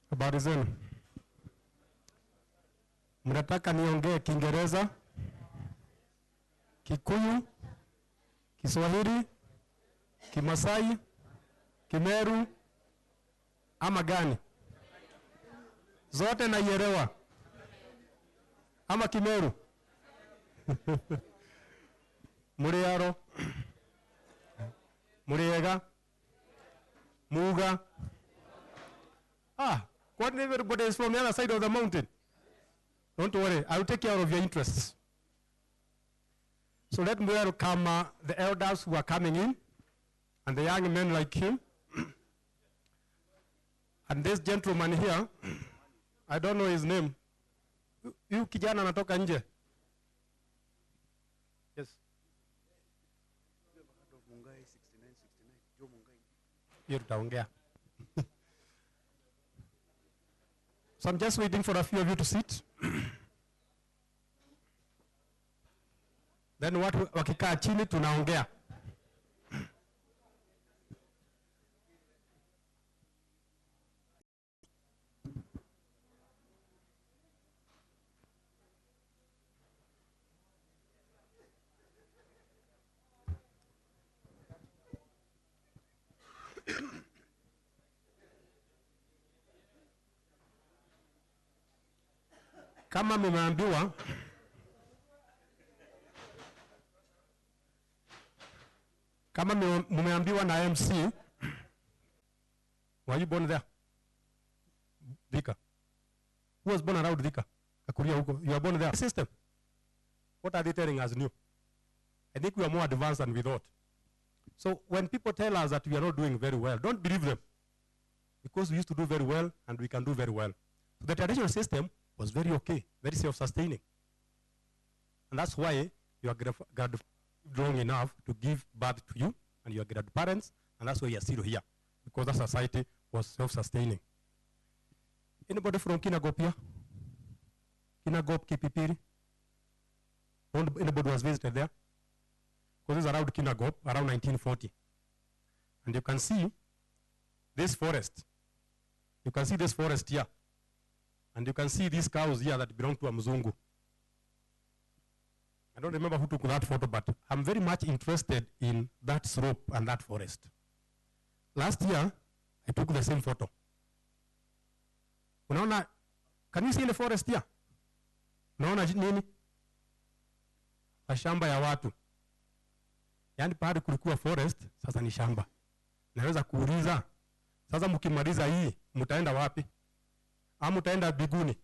Habari zenu. Mnataka niongee Kiingereza, Kikuyu, Kiswahili, Kimasai, Kimeru ama gani? Zote naielewa. Ama Kimeru? Muriaro, Muriega, Muga. What everybody is from the other side of the mountain. Don't worry, I will take care of your interests. So let me welcome the elders who are coming in, and the young men like him. And this gentleman here, I don't know his name. You kijana anatoka nje. Yes. Hiyo tutaongea. So I'm just waiting for a few of you to sit. Then wakikaa chini tunaongea. Kama mumeambiwa na MC, were you born there? Dhika. Who was born around Dhika? Kakuria huko. You are born there. System. What are they telling us new? I think we are more advanced than we thought. So when people tell us that we are not doing very well, don't believe them. Because we used to do very well and we can do very well. So the traditional system was very okay, very self-sustaining. And that's why you are long enough to give birth to you and your grandparents, and that's why you are still here, because the society was self-sustaining. Anybody from Kinagop here? Kinagop, Kipipiri? Anybody was visited there? Because it's around Kinagop, around 1940. And you can see this forest. You can see this forest here. And you can see these cows here that belong to a Mzungu. I don't remember who took that photo, but I'm very much interested in that slope and that forest. Last year, I took the same photo. Unaona, can you see the forest here? Unaona nini? Mashamba ya watu. Yaani pahali kulikuwa forest, sasa ni shamba. Naweza kuuliza, sasa mkimaliza hii, mtaenda wapi? Ama mtaenda biguni?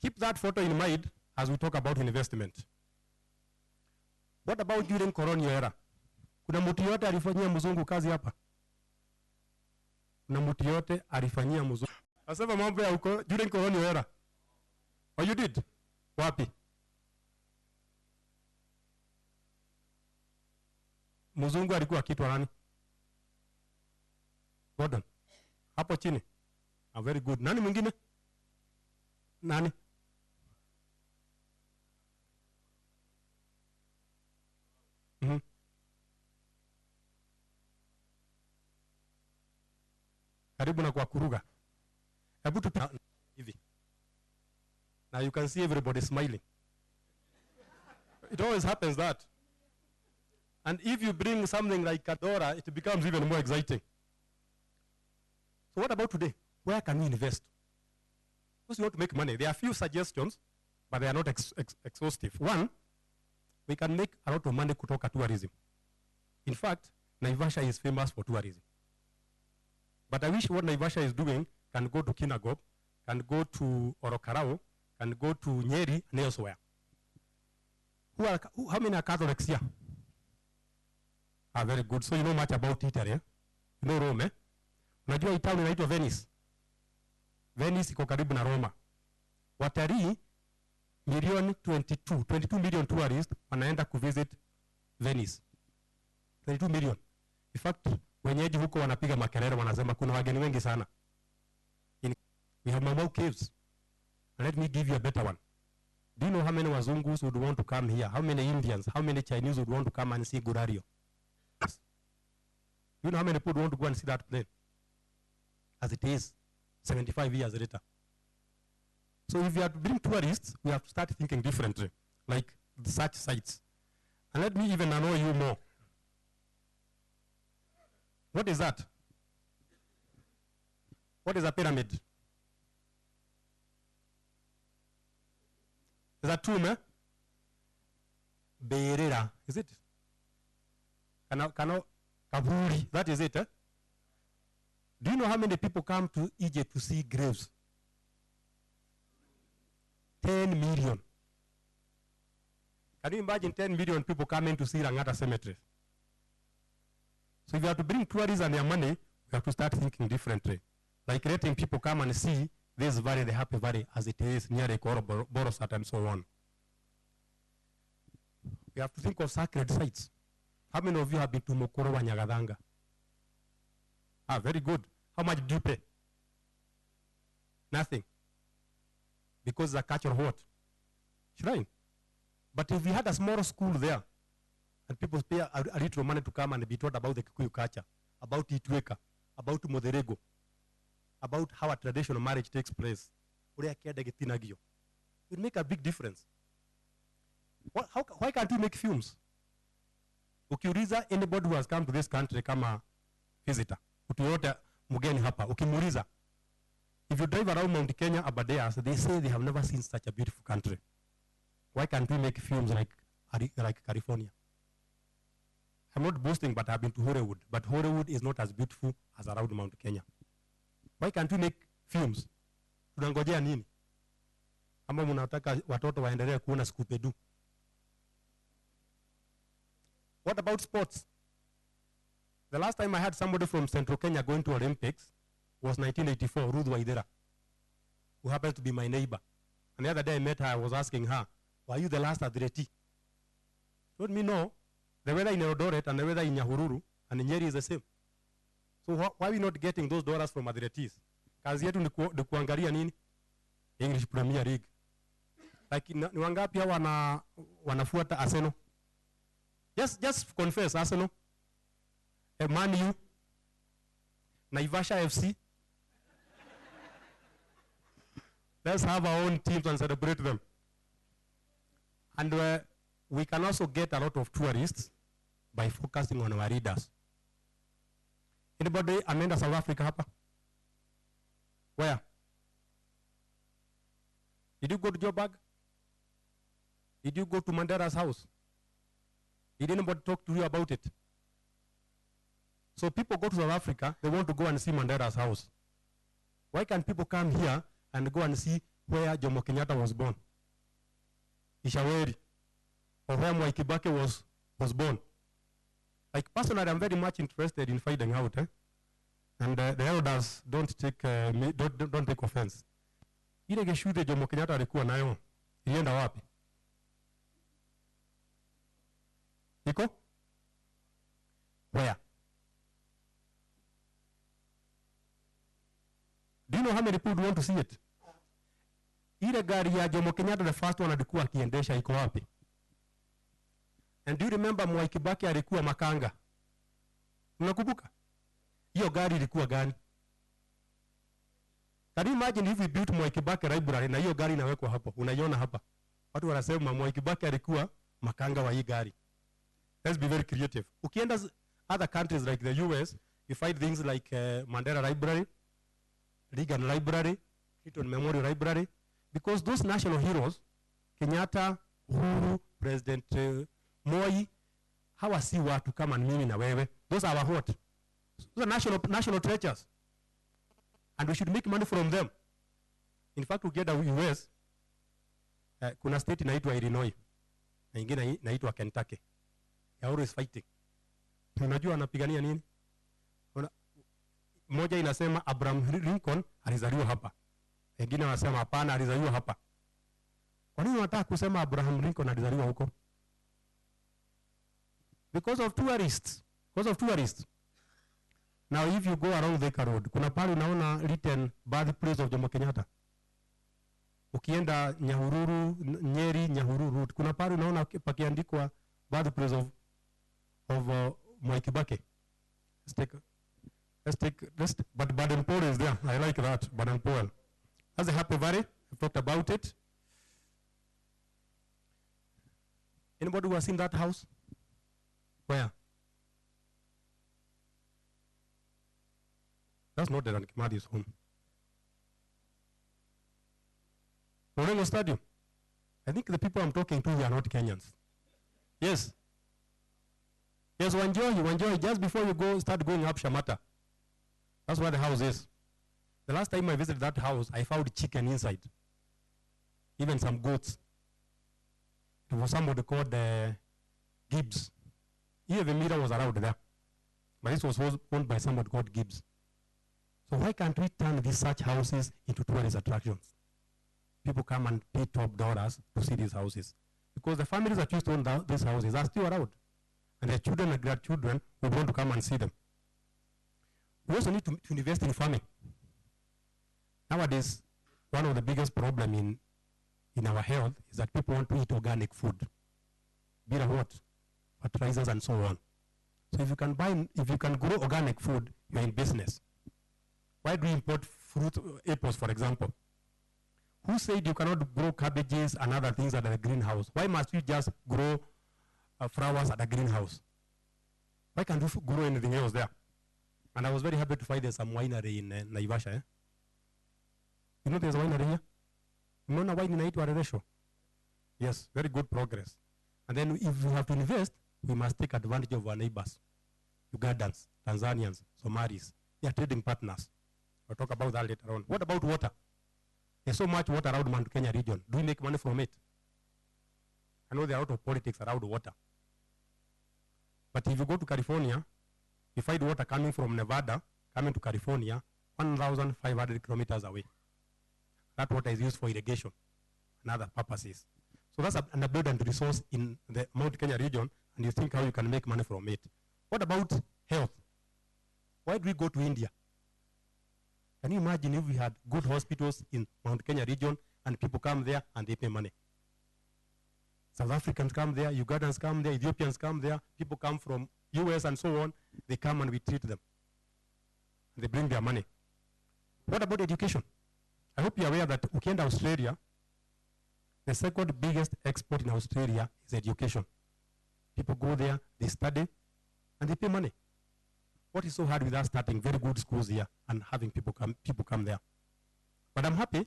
Keep that photo in mind as we talk about investment. What about during colonial era? Kuna mtu yote alifanyia mzungu kazi hapa? Kuna mtu yote alifanyia mzungu? Asema mambo ya huko during colonial era. What you did? Wapi? Mzungu alikuwa kitwa nani? Gordon. Hapo chini. Very good. Nani mwingine? Nani? Karibu na kwa kuruga. Hebu tupita hivi. Now you can see everybody smiling. It always happens that. And if you bring something like Kadora, it becomes even more exciting. So what about today? Where can we invest? Because we want to make money. There are a few suggestions, but they are not exhaustive. One, we can make a lot of money kutoka tourism. In fact, Naivasha is famous for tourism. But I wish what Naivasha is doing can go to Kinagop, can go to Orokarao, can go to Nyeri and elsewhere. How many are Catholics here? Very good. So you know much about Italy. Eh? You know Rome. Eh? Unajua hii town inaitwa Venice. Venice iko karibu na Roma. Watalii milioni 22 million tourists wanaenda kuvisit Venice. 22 million. In fact, wenyeji huko wanapiga makelele wanasema kuna wageni wengi sana. We have Mamau Caves. And let me give you a better one. Do you know how many Wazungus would want to come here? How many Indians? How many Chinese would want to come and see Gurario? Do you know how many people want to go and see that plane? as it is 75 years later. So if we have to bring tourists, we have to start thinking differently, like such sites. And let me even annoy you more. What is that? What is a pyramid? Is that tomb, eh? Berera, is it? Kaburi, that is it, eh? Do you know how many people come to Egypt to see graves? 10 million. Can you imagine 10 million people coming to see Langata Cemetery? So if you have to bring tourists and their money, we have to start thinking differently. Like letting people come and see this valley, the Happy Valley, as it is near the Borosat and so on. We have to think of sacred sites. How many of you have been to Mokoro wa Nyagadanga? Ah, very good. How much do you pay? Nothing. Because it's a culture what? Shrine. But if we had a small school there, and people pay a little money to come and be taught about the Kikuyu culture, about Itweka, about Moderego, about how a traditional marriage takes place, it will make a big difference. Why can't we make films? Ukiuliza anybody who has come to this country kama visitor, ukiyote mugeni hapa, ukimuuliza, if you drive around Mount Kenya, Abadeas, they say they have never seen such a beautiful country. Why can't we make films like California? I'm not boasting, but I've been to Hollywood. But Hollywood is not as beautiful as around Mount Kenya. Why can't we make films? Tunangojea nini? Ama mnataka watoto waendelee kuona Scooby-Doo? What about sports? The last time I had somebody from Central Kenya going to Olympics was 1984, Ruth Waidera, who happens to be my neighbor. And the other day I met her, I was asking her, were you the last athlete? She told me no. The weather in Eldoret and the weather in Nyahururu and in Nyeri is the same. So why are we not getting those dollars from athletes? Kazi yetu ni kuangalia nini? English Premier League. Like ni wangapi wanafuata Arsenal? Just confess, Arsenal, Man U, Naivasha FC. Let's have our own teams and celebrate them. And we can also get a lot of tourists by focusing on our readers. Anybody amenda South Africa hapa? Where? Did you go to Joburg? Did you go to Mandela's house? Did anybody talk to you about it? So people go to South Africa, they want to go and see Mandela's house. Why can't people come here and go and see where Jomo Kenyatta was born? Ishaweri, or where Mwai Kibaki was born. Like personally, I'm very much interested in finding out. And the elders don't take offense. Ile geshude Jomo Kenyatta alikuwa nayo, ilienda wapi? Iko? Where? Do you know how many people want to see it? Ile gari ya Jomo Kenyatta, the first one alikuwa akiendesha, iko wapi? And do you remember Mwai Kibaki alikuwa makanga? Unakumbuka? Hiyo gari ilikuwa gani? Can you imagine if we built Mwai Kibaki library na hiyo gari inawekwa hapo? Unaiona hapa. Watu wanasema Mwai Kibaki alikuwa makanga wa hii gari. Let's be very creative. Ukienda other countries like the US, you find things like Mandela Library, Reagan Library, Clinton Memorial Library, because those national heroes, Kenyatta, Uhuru, President Moi, hawa si watu kama mimi na wewe. Those are our what? Those are national treasures. And we should make money from them. In fact, ukienda US, kuna state inaitwa Illinois, na ingine inaitwa Kentucky. They are always fighting. Unajua wanapigania nini? Moja inasema Abraham Lincoln alizaliwa hapa. Wengine wanasema hapana, alizaliwa hapa. Kwa nini wanataka kusema Abraham Lincoln alizaliwa huko? Because of tourists. Because of tourists. Now if you go around Thika Road, kuna pale unaona written birthplace of Jomo Kenyatta. Ukienda Nyahururu, Nyeri, Nyahururu, kuna pale unaona pakiandikwa birthplace of Mwai Kibaki. But Baden-Powell is there. I like that, Baden-Powell. That's the Happy Valley. I've talked about it. Anybody who has seen that house? Where? That's not Dedan Kimadi's home. Morengo Stadium. I think the people I'm talking to are not Kenyans. Yes. Yes, Wanjohi, just before you go, start going up Shamata. That's where the house is. The last time I visited that house, I found chicken inside. Even some goats. It was somebody called Gibbs. Here the mirror was around there. But this was owned by somebody called Gibbs. So why can't we turn these such houses into tourist attractions? People come and pay top dollars to see these houses. Because the families that used to own these houses are still around. And their children and grandchildren would want to come and see them. We also need to invest in farming. Nowadays, one of the biggest problems in our health is that people want to eat organic food. Be it what? Fertilizers and so on. So if you can grow organic food, you're in business. Why do we import fruit, apples, for example? Who said you cannot grow cabbages and other things at the greenhouse? Why must you just grow flowers at the greenhouse? Why can't you grow anything else there? And I was very happy to find there's some winery in Naivasha. Eh? You know there's a winery here? You know wine inaitwa Naivasha? Yes, very good progress. And then if we have to invest, we must take advantage of our neighbors. Ugandans, Tanzanians, Somalis. They are trading partners. We'll talk about that later on. What about water? There's so much water around Mount Kenya region. Do we make money from it? I know there are a lot of politics around water. But if you go to California, you find water coming from Nevada, coming to California, 1,500 kilometers away. That water is used for irrigation and other purposes. So that's an abundant resource in the Mount Kenya region, and you think how you can make money from it. What about health? Why do we go to India? Can you imagine if we had good hospitals in Mount Kenya region and people come there and they pay money? South Africans come there, Ugandans come there, Ethiopians come there, people come from US and so on, they come and we treat them. They bring their money. What about education? I hope you're aware that ukienda Australia, the second biggest export in Australia is education. People go there, they study, and they pay money. What is so hard with us starting very good schools here and having people come there? But I'm happy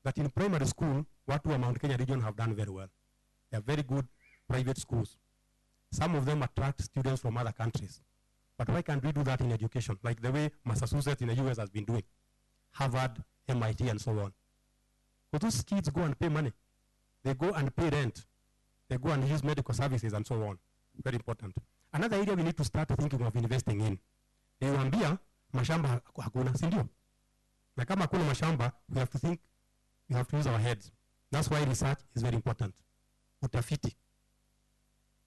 that in primary school, what Mount Kenya region have done very well. They are very good private schools. Some of them attract students from other countries. But why can't we do that in education, like the way Massachusetts in the US has been doing? Harvard, MIT, and so on. Because those kids go and pay money. They go and pay rent. They go and use medical services and so on. Very important. Another area we need to start thinking of investing in. Niwaambia mashamba hakuna, si ndio? Na kama hakuna mashamba, we have to use our heads. That's why research is very important. Utafiti.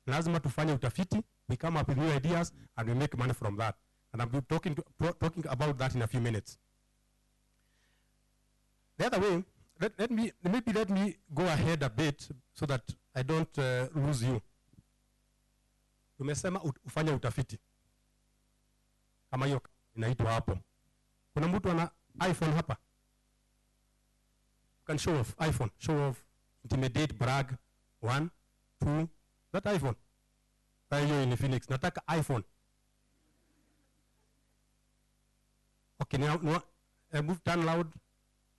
Lazima tufanye utafiti, we come up with new ideas, and we make money from that. And I'm talking about that in a few minutes. The other way, let me go ahead a bit so that I don't lose you. Tumesema ufanye utafiti. Kama hiyo inaitwa hapo. Kuna mtu ana iPhone hapa? You can show off iPhone, show off, intimidate, brag. 1, 2, that iPhone. Hiyo in Phoenix. Nataka iPhone. Okay, now move, turn loud.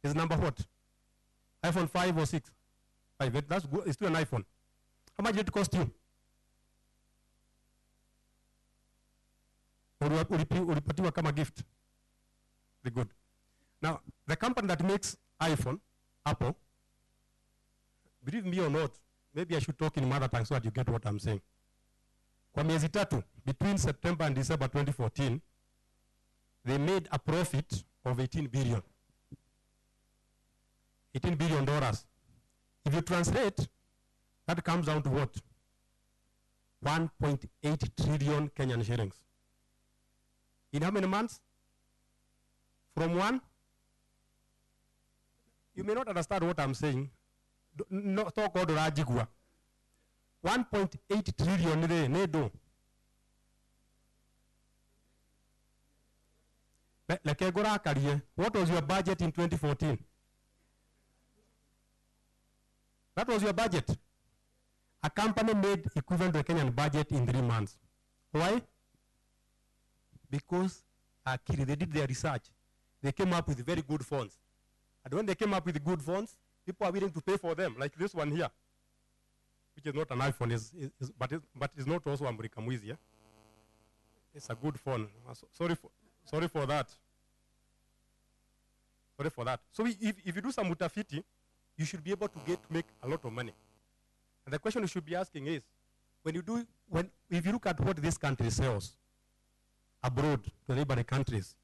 Is number what? iPhone 5 or 6? 5. That's good. It's still an iPhone. How much did it cost you? Ulipatiwa kama gift. Very good. Now, the company that makes iPhone, Apple, believe me or not, maybe I should talk in mother tongue so that you get what I'm saying. Kwa miezi tatu, between September and December 2014, they made a profit of 18 billion. $18 billion. If you translate, that comes down to what? 1.8 trillion Kenyan shillings. In how many months? From one? You may not understand what I'm saying. No, talk about Rajigua. 1.8 trillion nedo. What was your budget in 2014? That was your budget. A company made equivalent to the Kenyan budget in 3 months. Why? Because they did their research. They came up with very good phones. And when they came up with good phones, people are willing to pay for them, like this one here, which is not an iPhone, but it's not also a Murikamwizi. Yeah? It's a good phone. Sorry for that. Sorry for that. So if you do some utafiti, you should be able to make a lot of money. And the question you should be asking is, if you look at what this country sells abroad to neighboring countries,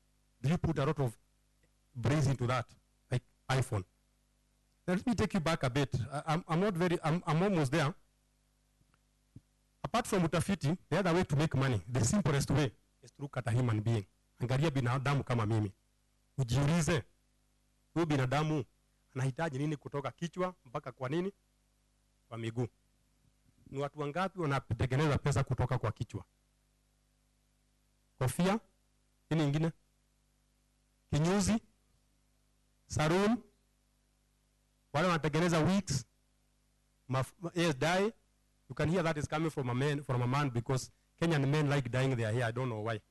do you put a lot of brains into that, like iPhone? Let me take you back a bit. I'm almost there. Apart from utafiti, the other way to make money, the simplest way, is to look at a human being. Angalia binadamu kama mimi. Ujiulize, huyu binadamu anahitaji nini kutoka kichwa mpaka kwa nini? Kwa miguu. Ni watu wangapi wanatengeneza pesa kutoka kwa kichwa? Kofia, nini ingine? Kinyuzi, sarun, wale wanatengeneza wigs, yes, dye. You can hear that is coming from a man because Kenyan men like dyeing their hair. I don't know why.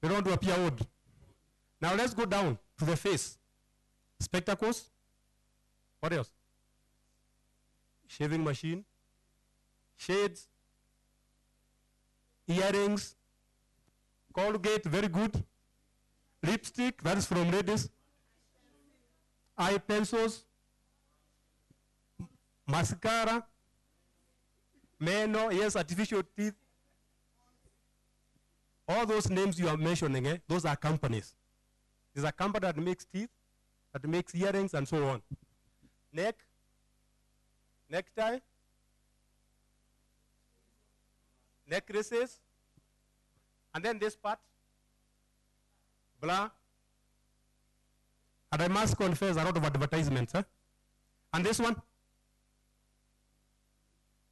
They don't want to appear old. Now let's go down to the face. Spectacles. What else? Shaving machine. Shades. Earrings. Colgate, very good. Lipstick, that is from ladies. Eye pencils. Mascara. Meno, yes, artificial teeth. All those names you are mentioning, those are companies. There's a company that makes teeth, that makes earrings, and so on. Neck, necktie, necklaces, and then this part, blah. And I must confess, a lot of advertisements. And this one,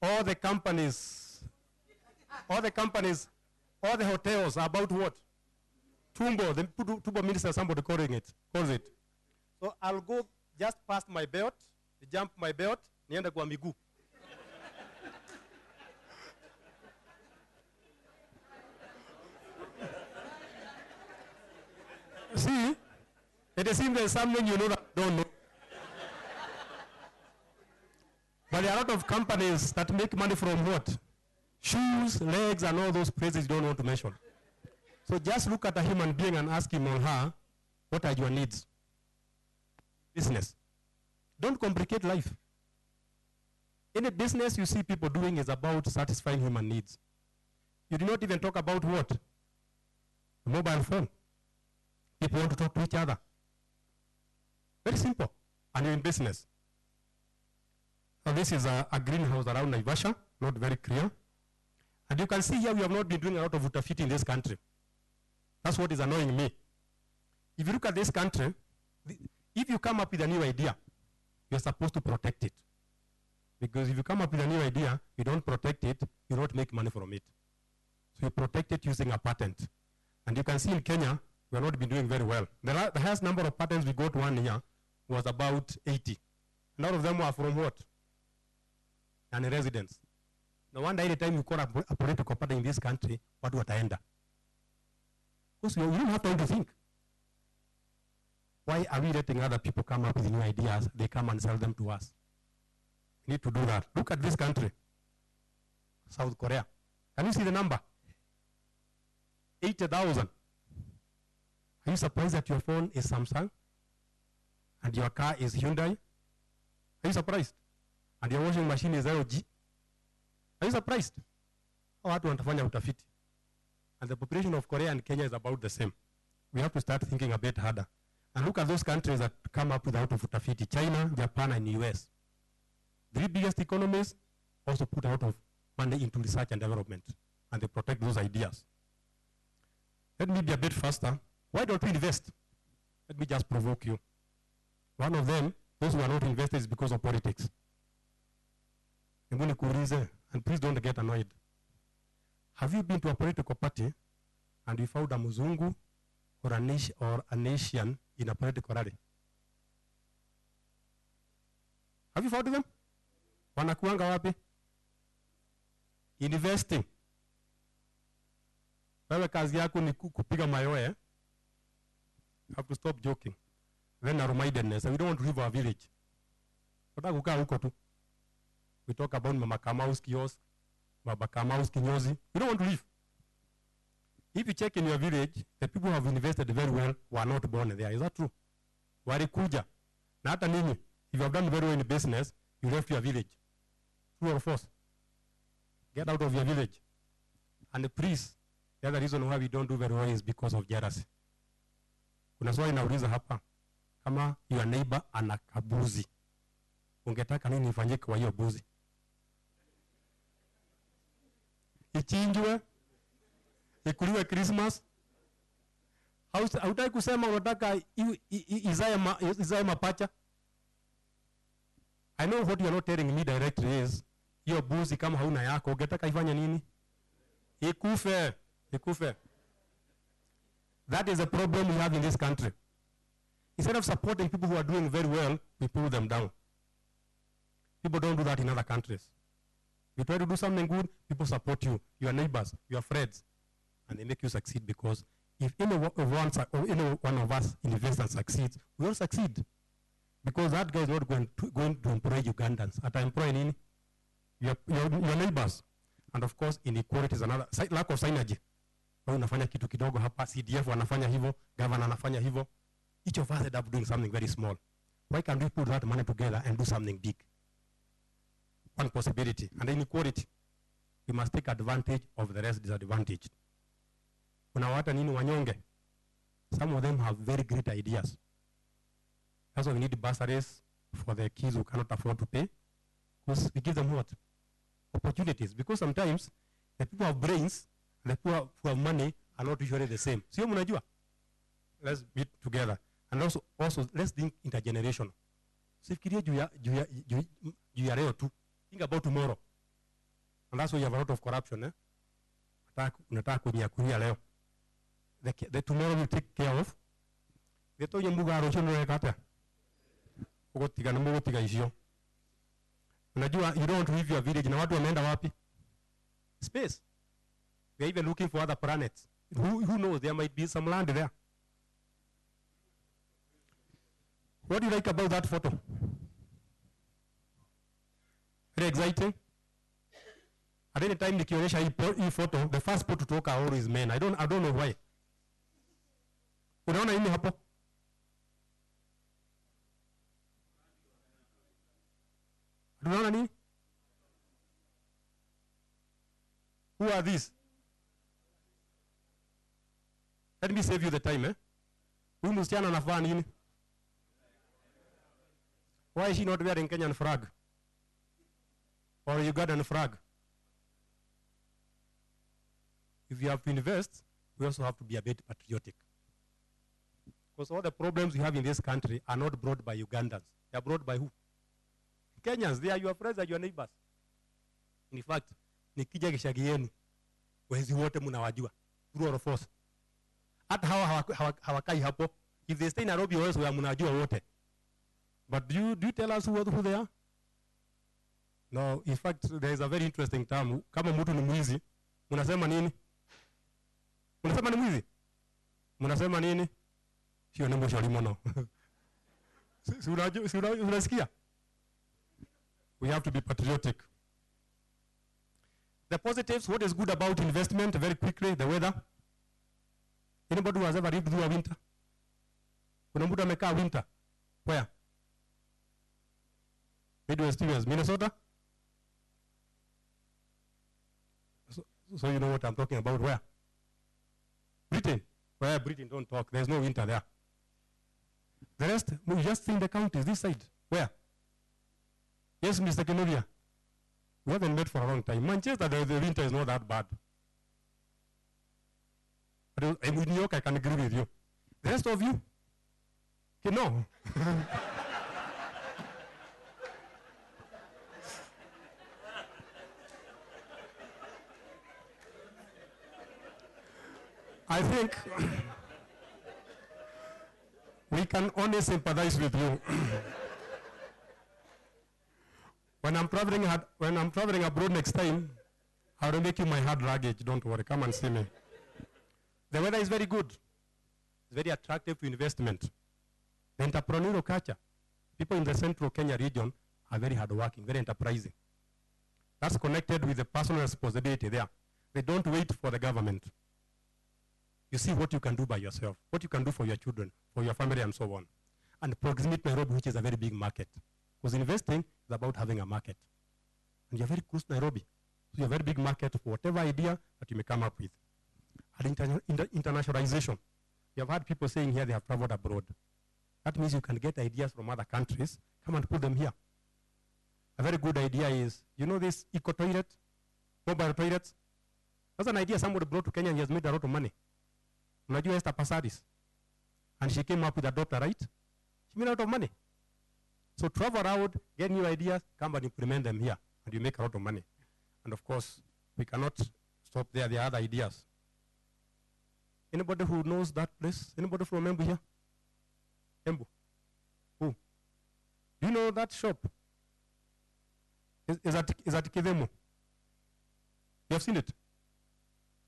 all the companies, all the hotels are about what? Tumbo, the Tumbo minister, somebody calls it. So I'll go just past my belt, jump my belt, nienda kwa miguu. See, it seems there's something you know that don't know. But there are a lot of companies that make money from what? Shoes, legs, and all those places you don't want to mention. So just look at a human being and ask him or her, what are your needs? Business. Don't complicate life. Any business you see people doing is about satisfying human needs. You do not even talk about what? The mobile phone. People want to talk to each other. Very simple. And you're in business. So this is a greenhouse around Naivasha, not very clear. And you can see here we have not been doing a lot of utafiti in this country. That's what is annoying me. If you look at this country, if you come up with a new idea, you're supposed to protect it. Because if you come up with a new idea, you don't protect it, you don't make money from it. So you protect it using a patent. And you can see in Kenya, we have not been doing very well. The highest number of patents we got 1 year was about 80. And all of them were from what? And residents. No wonder any time you call a political party in this country, what wataenda? Because you don't have time to think. Why are we letting other people come up with new ideas? They come and sell them to us. We need to do that. Look at this country. South Korea. Can you see the number? 80,000. Are you surprised that your phone is Samsung? And your car is Hyundai? Are you surprised? And your washing machine is LG? Are you surprised? Watu wanafanya utafiti. And the population of Korea and Kenya is about the same. We have to start thinking a bit harder. And look at those countries that come up with out of utafiti. China, Japan, and US. 3 biggest economies also put out of money into research and development. And they protect those ideas. Let me be a bit faster. Why don't we invest? Let me just provoke you. One of them, those who are not invested is because of politics. And please don't get annoyed. Have you been to a political party and you found a Muzungu or an Asian in a political rally? Have you found them? Wanakuanga wapi? Investing. Wewe kazi yako ni kupiga mayoe. You have to stop joking. Then narrow-mindedness. We don't want to leave our village. Tunataka kukaa huko tu. We talk about Mama Kamau's kiosk, Baba Kamau's kinyozi. We don't want to leave. If you check in your village, the people who have invested very well were not born there. Is that true? Walikuja. Na hata ninyi, if you have done very well in business, you left your village. True or false? Get out of your village. And please, the other reason why we don't do very well is because of jealousy. Kuna swali nauliza hapa, kama your neighbor ana kabuzi, ungetaka nini ifanyike kwa hiyo buzi? Ichinjwe? Ikuliwe Christmas? Hautaki kusema unataka izae mapacha? I know what you are not telling me directly is, hiyo buzi kama hauna yako, ungetaka ifanye nini? Ikufe. Ikufe. That is a problem we have in this country. Instead of supporting people who are doing very well, we pull them down. People don't do that in other countries. You try to do something good, people support you, your neighbors, your friends, and they make you succeed, because if any one of us invests and succeeds, we all succeed. Because that guy is not going to employ Ugandans. At employ nini? Your neighbors. And of course, inequality is another. Lack of synergy. Unafanya kitu kidogo hapa, CDF wanafanya hivyo, governor anafanya hivyo. Each of us end up doing something very small. Why can't we put that money together and do something big? One possibility. And inequality. We must take advantage of the rest disadvantaged. Kuna watu nini wanyonge? Some of them have very great ideas. That's why we need bursaries for the kids who cannot afford to pay. Because we give them what? Opportunities. Because sometimes the people have brains, the people who have money are not usually the same. Sio mnajua? Let's be together. And also let's think intergenerational. Sifikirie juu ya leo tu. Think about tomorrow. And that's why you have a lot of corruption. Unataka kunyakulia leo. The tomorrow will take care of. Veto yembuga arosho no ekata. Ugotiga na mugotiga isio. Unajua, you don't leave your village na watu wameenda wapi? Space. We are even looking for other planets. Who knows? There might be some land there. What do you like about that photo? Very exciting. At any time nikionyesha hii photo, the first photo to talk are always men. I don't know why. Unaona nini hapo? Unaona nini? Who are these? Let me save you the time, Huyu msichana anavaa nini? Why is she not wearing Kenyan flag? Or Ugandan flag? If you have to invest, we also have to be a bit patriotic. Because all the problems we have in this country are not brought by Ugandans. They are brought by who? Kenyans. They are your friends and your neighbors. In fact, nikija gishagi yenu, wezi wote mnawajua. True or false? Hata hawakai hapo. If they stay in Nairobi, we mnajua wote. But do you tell us who they are? No, in fact, there is a very interesting term. Kama mtu ni mwizi, unasema nini? Unasema ni mwizi? Unasema nini? Sio nembo shalimono. Unasikia? We have to be patriotic. The positives, what is good about investment, very quickly, the weather. Anybody who has ever lived through a winter? Kuna mtu amekaa winter? Where? Midwest US, Minnesota? So you know what I'm talking about, where? Britain. Where Britain, don't talk. There's no winter there. The rest, we just see the counties, this side. Where? Yes, Mr. Kenoria. We haven't met for a long time. Manchester, the winter is not that bad. But in New York, I can agree with you. The rest of you? Okay, no. I think we can only sympathize with you. When I'm traveling abroad next time, I will make you my hard luggage. Don't worry, come and see me. The weather is very good. It's very attractive to investment. The entrepreneurial culture. People in the central Kenya region are very hardworking, very enterprising. That's connected with the personal responsibility there. They don't wait for the government. You see what you can do by yourself, what you can do for your children, for your family, and so on. And proximity to Nairobi, which is a very big market. Because investing is about having a market. And you're very close to Nairobi. So you have a very big market for whatever idea that you may come up with. And internationalization. You have had people saying here they have traveled abroad. That means you can get ideas from other countries, come and put them here. A very good idea is, you know this eco-toilet, mobile toilets? That's an idea somebody brought to Kenya and he has made a lot of money. Unajua Esther Pasadis. And she came up with a daughter, right? She made a lot of money. So travel around, get new ideas, come and implement them here, and you make a lot of money. And of course, we cannot stop there. There are other ideas. Anybody who knows that place? Anybody from Embu here? Embu? Who? Do you know that shop? Is that Kidemo? You have seen it?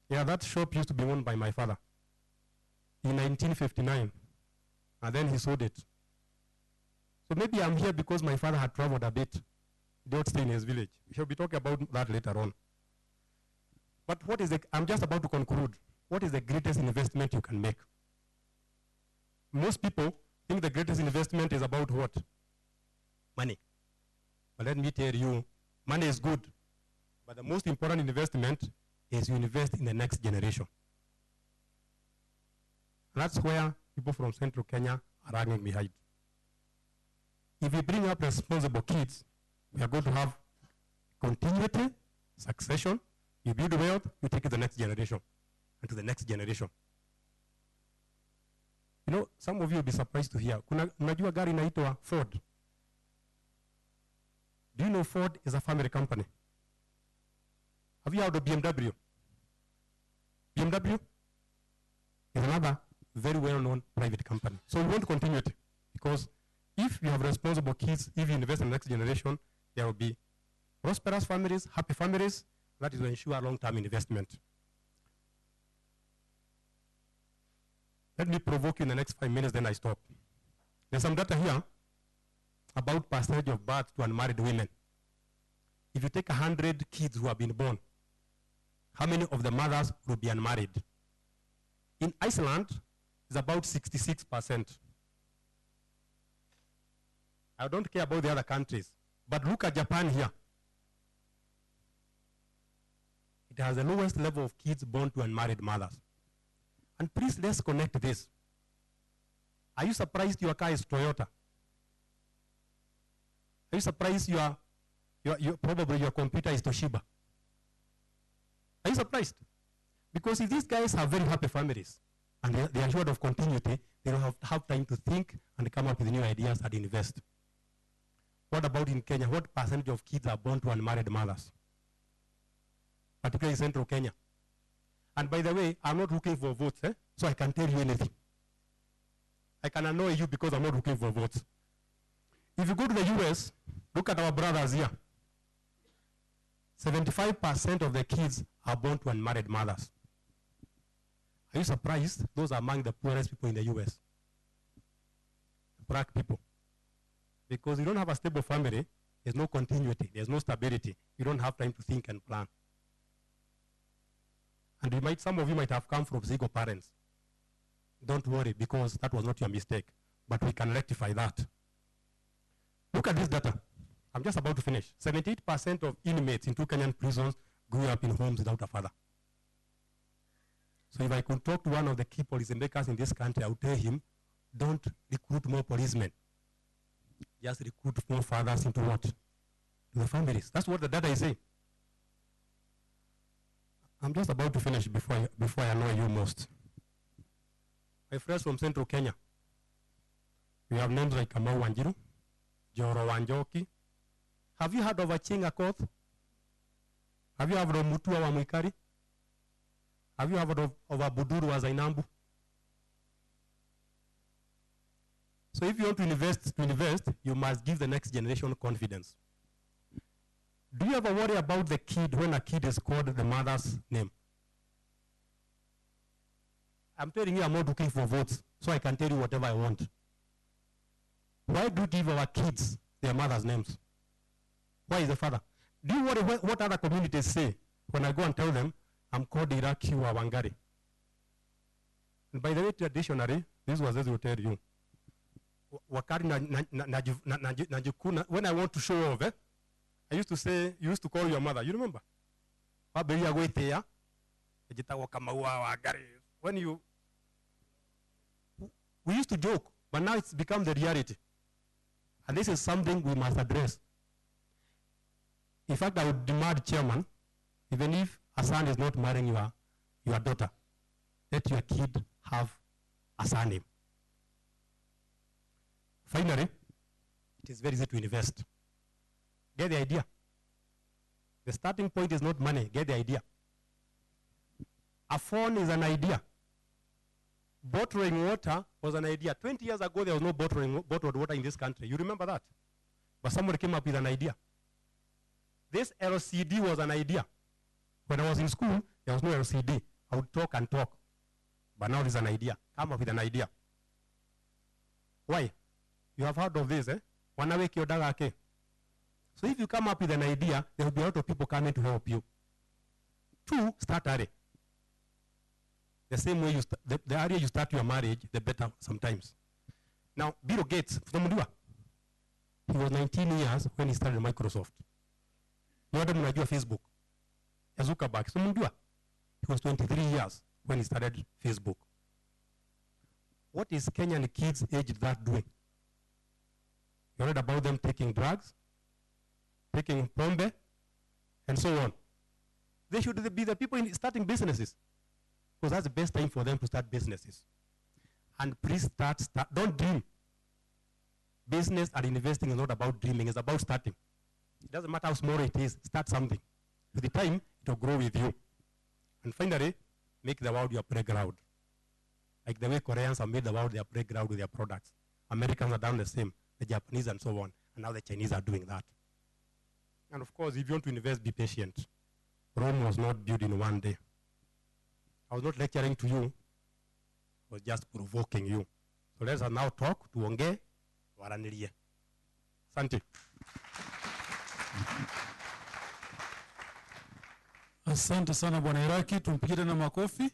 Yeah, that shop used to be owned by my father in 1959. And then he sold it. So maybe I'm here because my father had traveled a bit. He don't stay in his village. We shall be talking about that later on. But I'm just about to conclude. What is the greatest investment you can make? Most people think the greatest investment is about what? Money. But let me tell you, money is good. But the most important investment is you invest in the next generation. And that's where people from central Kenya are lagging behind. If we bring up responsible kids, we are going to have continuity, succession. You build wealth, you take it to the next generation, and to the next generation. You know, some of you will be surprised to hear. Unajua gari inaitwa Ford. Do you know Ford is a family company? Have you heard of BMW? BMW is another very well-known private company. So we want continuity, because if you have responsible kids, if you invest in the next generation, there will be prosperous families, happy families. That is to ensure long-term investment. Let me provoke you in the next 5 minutes, then I stop. There's some data here about percentage of birth to unmarried women. If you take 100 kids who have been born, how many of the mothers will be unmarried? In Iceland, it's about 66%. I don't care about the other countries, but look at Japan here. It has the lowest level of kids born to unmarried mothers. And please, let's connect this. Are you surprised your car is Toyota? Are you surprised probably your computer is Toshiba? Are you surprised? Because if these guys have very happy families and they are assured of continuity, they don't have time to think and come up with new ideas and invest. What about in Kenya? What percentage of kids are born to unmarried mothers? Particularly in central Kenya. And by the way, I'm not looking for votes, so I can tell you anything. I can annoy you because I'm not looking for votes. If you go to the US, look at our brothers here. 75% of the kids are born to unmarried mothers. Are you surprised? Those are among the poorest people in the US. Black people. Because you don't have a stable family, there's no continuity, there's no stability. You don't have time to think and plan. And some of you might have come from single parents. Don't worry, because that was not your mistake. But we can rectify that. Look at this data. I'm just about to finish. 78% of inmates in 2 Kenyan prisons grew up in homes without a father. So if I could talk to one of the key policy makers in this country, I would tell him, don't recruit more policemen. Just recruit more fathers into what? The families. That's what the data is saying. I'm just about to finish before I annoy you most. My friends from central Kenya, we have names like Kamau Wanjiru, Joro Wanjoki. Have you heard of Achinga Koth? Have you heard of Mutua wa Mwikari? Have you heard of a Buduru as Ainambu? So if you want to invest, you must give the next generation confidence. Do you ever worry about the kid when a kid is called the mother's name? I'm telling you, I'm not looking for votes, so I can tell you whatever I want. Why do we give our kids their mother's names? Why is the father? Do you worry what other communities say when I go and tell them I'm called Iraqi or Wangari? And by the way, traditionally, this was as will tell you. Wakari najikuna. When I want to show off, I used to say, you used to call your mother. You remember? When you, we used to joke, but now it's become the reality. And this is something we must address. In fact, I would demand, Chairman, even if a son is not marrying your daughter, let your kid have a surname. Finally, it is very easy to invest. Get the idea. The starting point is not money. Get the idea. A phone is an idea. Bottling water was an idea. 20 years ago, there was no bottled water in this country. You remember that? But somebody came up with an idea. This LCD was an idea. When I was in school, there was no LCD. I would talk and talk. But now there's an idea. Come up with an idea. Why? You have heard of this, eh? So if you come up with an idea, there will be a lot of people coming to help you. 2, start early. The same way you the earlier you start your marriage, the better sometimes. Now, Bill Gates, he was 19 years when he started Microsoft. Facebook. Zuckerberg, he was 23 years when he started Facebook. What is Kenyan kids aged that doing? You read about them taking drugs, taking pombe, and so on. They should be the people starting businesses, because that's the best time for them to start businesses. And please start. Don't dream. Business and investing is not about dreaming, it's about starting. It doesn't matter how small it is, start something. With the time, it will grow with you. And finally, make the world your playground. Like the way Koreans have made the world their playground with their products. Americans have done the same, the Japanese and so on. And now the Chinese are doing that. And of course, if you want to invest, be patient. Rome was not built in one day. I was not lecturing to you. I was just provoking you. So let's now talk to Onge Waranirie. Santi. Asante sana Bwana Iraki, tumpigie tena makofi.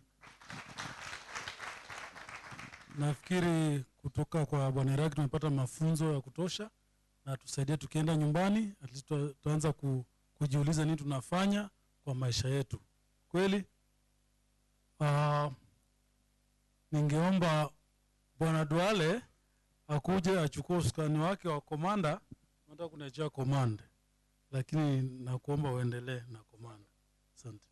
Nafikiri kutoka kwa Bwana Iraki tumepata mafunzo ya kutosha na tusaidie tukienda nyumbani, at least tuanza kujiuliza nini tunafanya kwa maisha yetu. Kweli? Ningeomba Bwana Duale akuje achukue usukani wake wa komanda, nataka kuniachia command. Lakini nakuomba uendelee na command. Asante.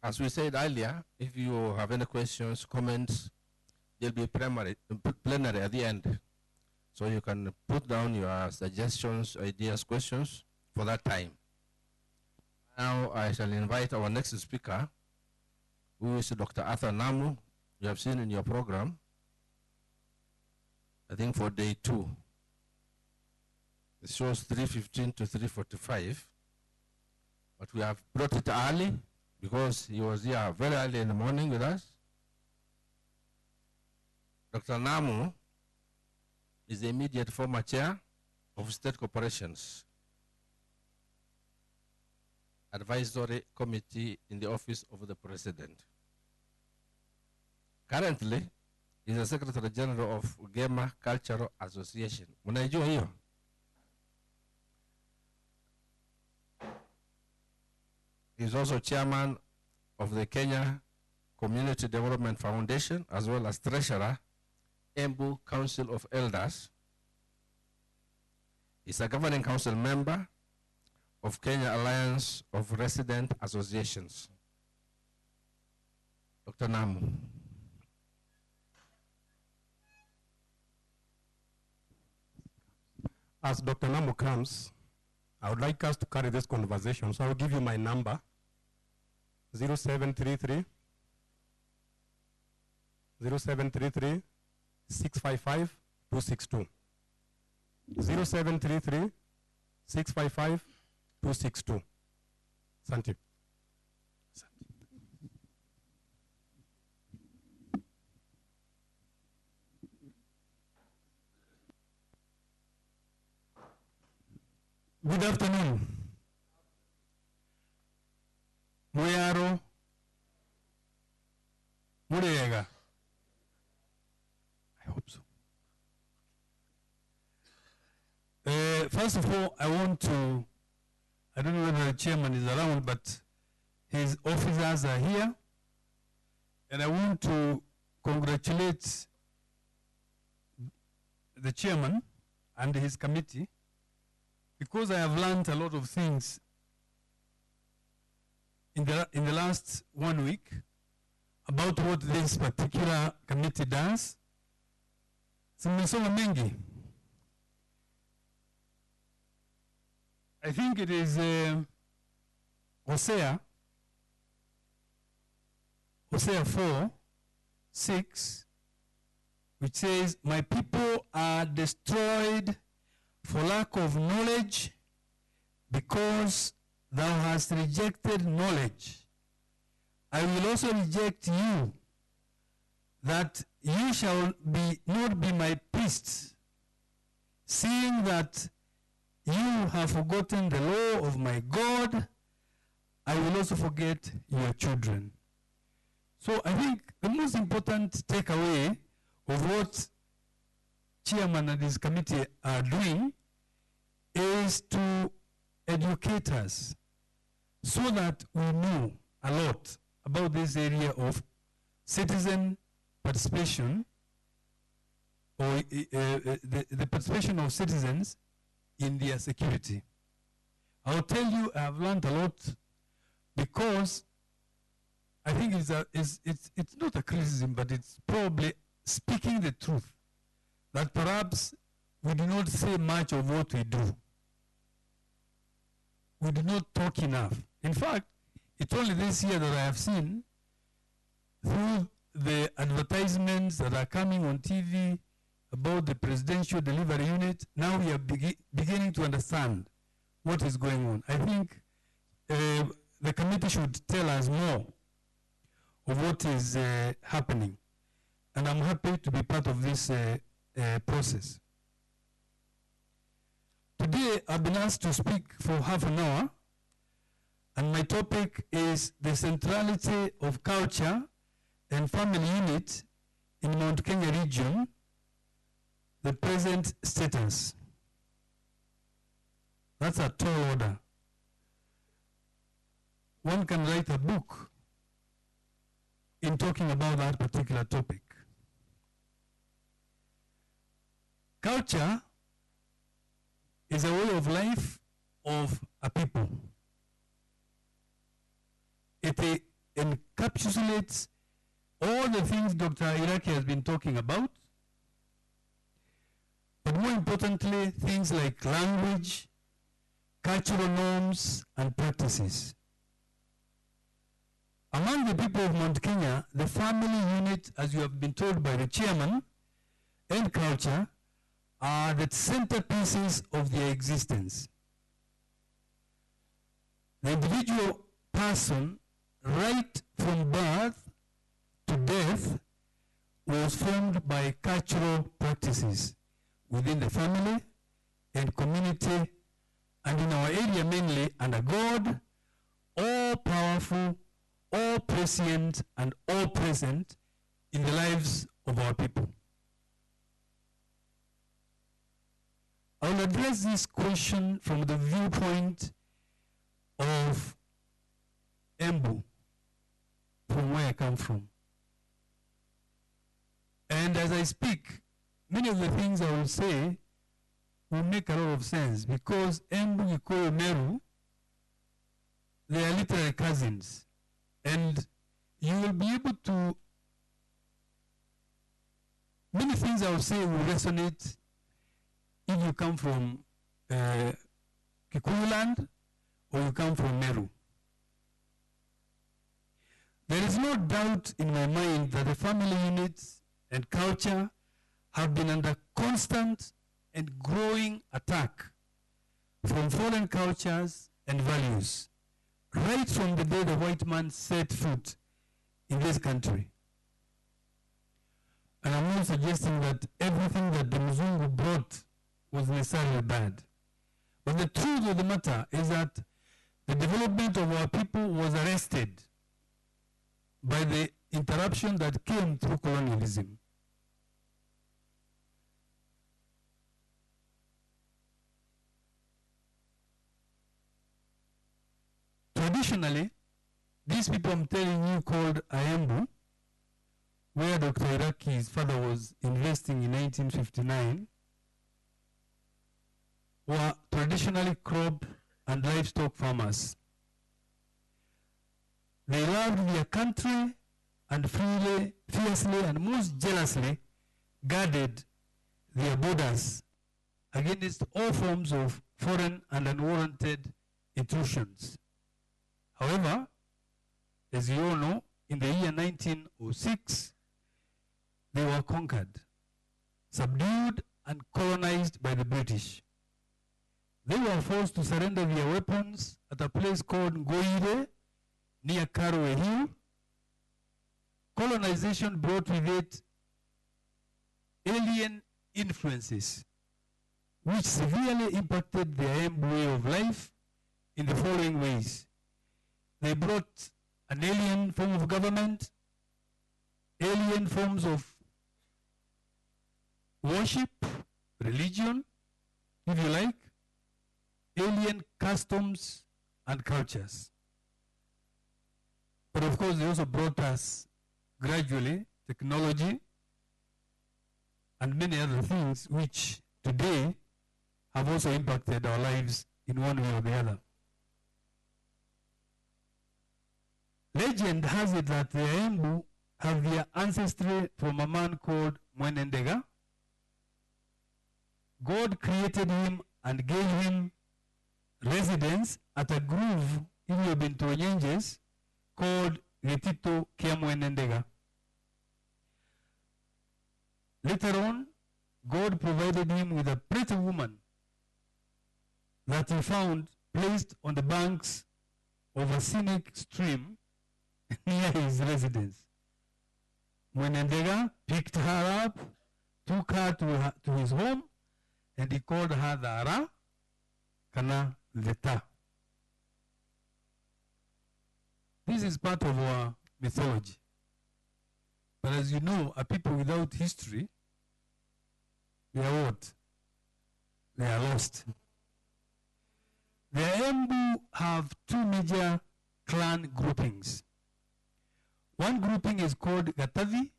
As we said earlier, if you have any questions, comments, there'll be plenary at the end. So you can put down your suggestions, ideas, questions for that time. Now I shall invite our next speaker, who is Dr. Arthur Namu. You have seen in your program, I think for day 2. It shows 3:15 to 3:45, but we have brought it early because he was here very early in the morning with us. Dr. Namu is the immediate former chair of State Corporations Advisory Committee in the Office of the President. Currently, he is the Secretary General of Gema Cultural Association. Mnaijua hiyo? He is also chairman of the Kenya Community Development Foundation, as well as treasurer, Embu Council of Elders. He is a governing council member of Kenya Alliance of Resident Associations. Dr. Namu. As Dr. Namu comes, I would like us to carry this conversation. So I'll give you my number, 0733 0733 655 262. 0733 655 262. Thank you. Good afternoon. Muyaro. Muriega. I hope so. First of all, I want to, I don't know whether the chairman is around, but his officers are here. And I want to congratulate the chairman and his committee, because I have learned a lot of things in the last 1 week about what this particular committee does. Simesoma mengi. I think it is Hosea 4:6, which says, "My people are destroyed for lack of knowledge, because thou hast rejected knowledge. I will also reject you, that you shall not be my priests, seeing that you have forgotten the law of my God. I will also forget your children." So I think the most important takeaway of what chairman and his committee are doing is to educate us so that we know a lot about this area of citizen participation, or the participation of citizens in their security. I'll tell you, I have learned a lot, because I think it's not a criticism, but it's probably speaking the truth, that perhaps we do not say much of what we do. We do not talk enough. In fact, it's only this year that I have seen, through the advertisements that are coming on TV about the presidential delivery unit, now we are beginning to understand what is going on. I think the committee should tell us more of what is happening. And I'm happy to be part of this process. Today, I've been asked to speak for half an hour, and my topic is the centrality of culture and family unit in Mount Kenya region, the present status. That's a tall order. One can write a book in talking about that particular topic. Culture is a way of life of a people. It encapsulates all the things Dr. Iraki has been talking about, but more importantly, things like language, cultural norms, and practices. Among the people of Mount Kenya, the family unit, as you have been told by the chairman, and culture are the centerpieces of their existence. The individual person, right from birth to death, was formed by cultural practices within the family and community, and in our area mainly under God, all powerful, all prescient, and all present in the lives of our people. I will address this question from the viewpoint of Embu, from where I come from. And as I speak, many of the things I will say will make a lot of sense, because Embu, Gikuyu, Meru, they are literally cousins. And you will be able to, many things I will say will resonate if you come from Kikuyu land or you come from Meru. There is no doubt in my mind that the family units and culture have been under constant and growing attack from foreign cultures and values, right from the day the white man set foot in this country. And I'm not suggesting that everything that the Mzungu brought was necessarily bad. But the truth of the matter is that the development of our people was arrested by the interruption that came through colonialism. Traditionally, these people I'm telling you called Ayembu, where Dr. Iraki's father was investing in 1959, were traditionally crop and livestock farmers. They loved their country and freely, fiercely, and most jealously guarded their borders against all forms of foreign and unwarranted intrusions. However, as you all know, in the year 1906, they were conquered, subdued, and colonized by the British. They were forced to surrender their weapons at a place called Ngoire, near Karowe Hill. Colonization brought with it alien influences, which severely impacted their way of life in the following ways. They brought an alien form of government, alien forms of worship, religion, if you like, alien customs and cultures. But of course, they also brought us gradually technology and many other things which today have also impacted our lives in one way or the other. Legend has it that the Embu have their ancestry from a man called Mwenendega. God created him and gave him residence at a grove in Bintonyenjes called Getito Kia Mwenendega. Later on, God provided him with a pretty woman that he found placed on the banks of a scenic stream near his residence. Mwenendega picked her up, took her to his home, and he called her the Ara Kana Veta. This is part of our mythology. But as you know, a people without history, they are what? They are lost. The Embu have two major clan groupings. One grouping is called Gatavi,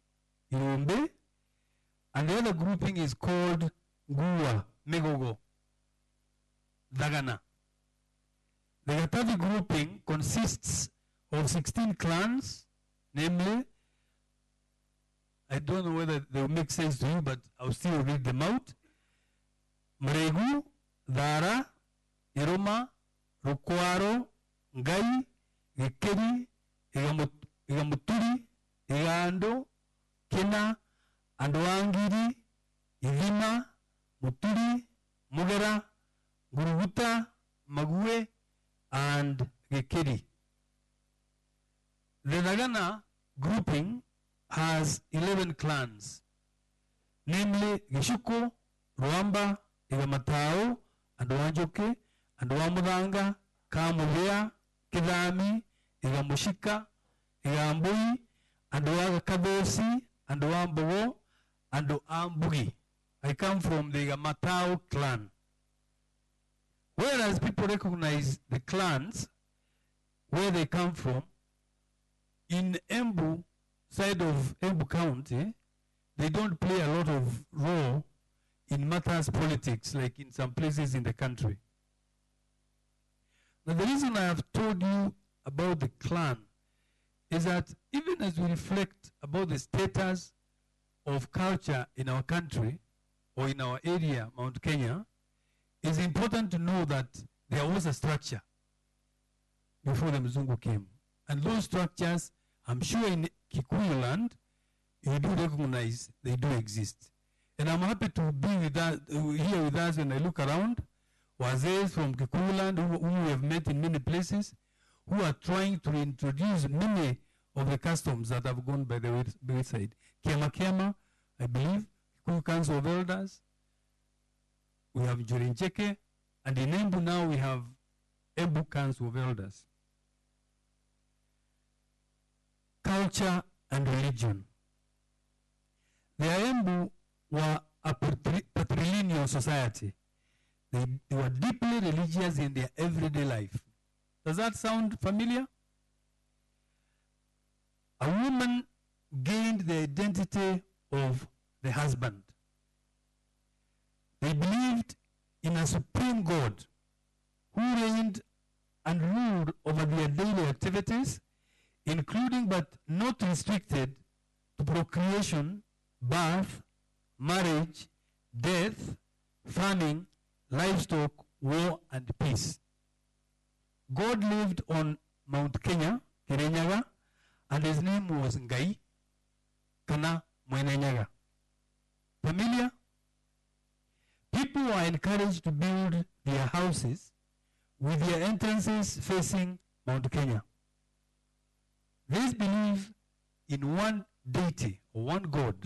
Irombe, and the other grouping is called Gua, Megogo, Dagana. The Gatavi grouping consists of 16 clans, namely, I don't know whether they will make sense to you, but I'll still read them out. Mregu, Dara, Iroma, Rukwaro, Ngai, Gekeri, Igamuturi, Igando, Kena, Andoangiri, Ivima, Muturi, Mugera, Guruguta, Mague, and Gekeri. The Nagana grouping has 11 clans, namely Gishuko, Ruamba, Igamatao, Andoanjoke, Andoamudanga, Kamuvea, Kidami, Igamushika, Igambui, Andoaga Kadosi, Andoambogo, Andoambugi. I come from the Igamatao clan. Whereas people recognize the clans, where they come from, in Embu, side of Embu County, they don't play a lot of role in matters politics like in some places in the country. Now the reason I have told you about the clan is that even as we reflect about the status of culture in our country or in our area, Mount Kenya, it's important to know that there was a structure before the Mzungu came. And those structures, I'm sure in Kikuyu land, you do recognize they do exist. And I'm happy to be with that, here with us when I look around. Wazees from Kikuyu land who we have met in many places, who are trying to introduce many of the customs that have gone by the wayside. Kiama, I believe, Kikuyu Council of Elders. We have Jorincheke, and in Embu now we have Embu Council of Elders. Culture and religion. The Embu were a patrilineal society. They were deeply religious in their everyday life. Does that sound familiar? A woman gained the identity of the husband. They believed in a supreme God who reigned and ruled over their daily activities, including but not restricted to procreation, birth, marriage, death, farming, livestock, war, and peace. God lived on Mount Kenya, Kirinyaga, and his name was Ngai, Kana Mwenenyaga. Familiar? People were encouraged to build their houses with their entrances facing Mount Kenya. This belief in one deity or one God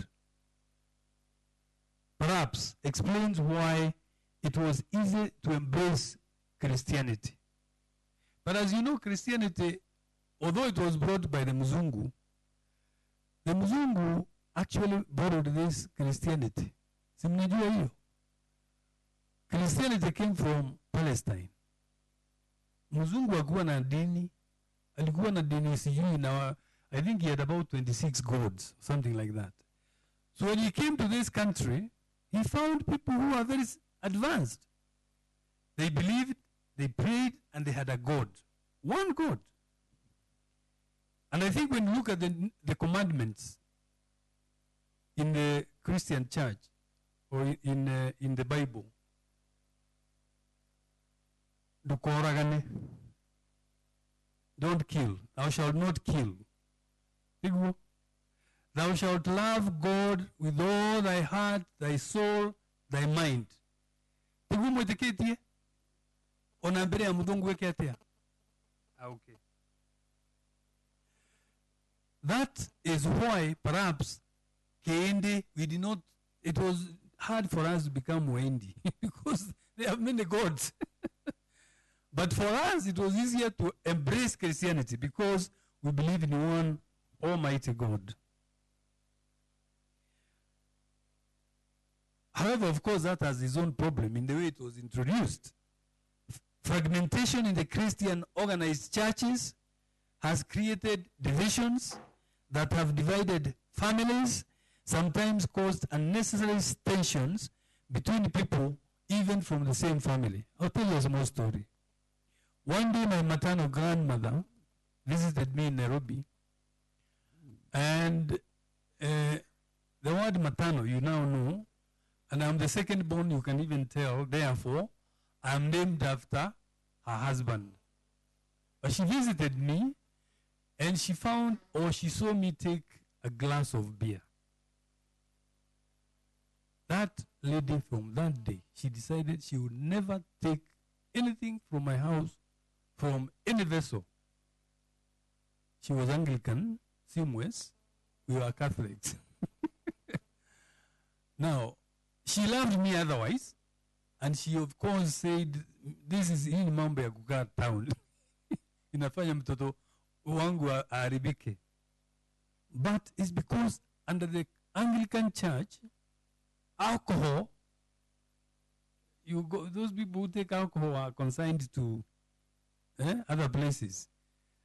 perhaps explains why it was easy to embrace Christianity. But as you know, Christianity, although it was brought by the Mzungu actually borrowed this Christianity. Si mnajua hiyo? Christianity came from Palestine. Mzungu alikuwa na dini sijui na I think he had about 26 gods, something like that. So when he came to this country, he found people who are very advanced. They believed, they prayed, and they had a God. One God. And I think when you look at the commandments in the Christian church or in the Bible, don't kill. Thou shalt not kill. Thou shalt love God with all thy heart, thy soul, thy mind. Okay. That is why perhaps Kendi, it was hard for us to become Wendi because there are many gods. But for us, it was easier to embrace Christianity because we believe in one Almighty God. However, of course, that has its own problem in the way it was introduced. Fragmentation in the Christian organized churches has created divisions that have divided families, sometimes caused unnecessary tensions between people, even from the same family. I'll tell you a small story. One day, my maternal grandmother visited me in Nairobi, and the word maternal, you now know, and I'm the second born, you can even tell, therefore, I'm named after her husband. But she visited me, and she saw me take a glass of beer. That lady, from that day, she decided she would never take anything from my house, from any vessel. She was Anglican, Simwes. We were Catholics. Now, she loved me otherwise, and she of course said, this is in mambo ya kukaa town. Inafanya mtoto wangu aharibike. But it's because under the Anglican Church, alcohol, those people who take alcohol are consigned to other places.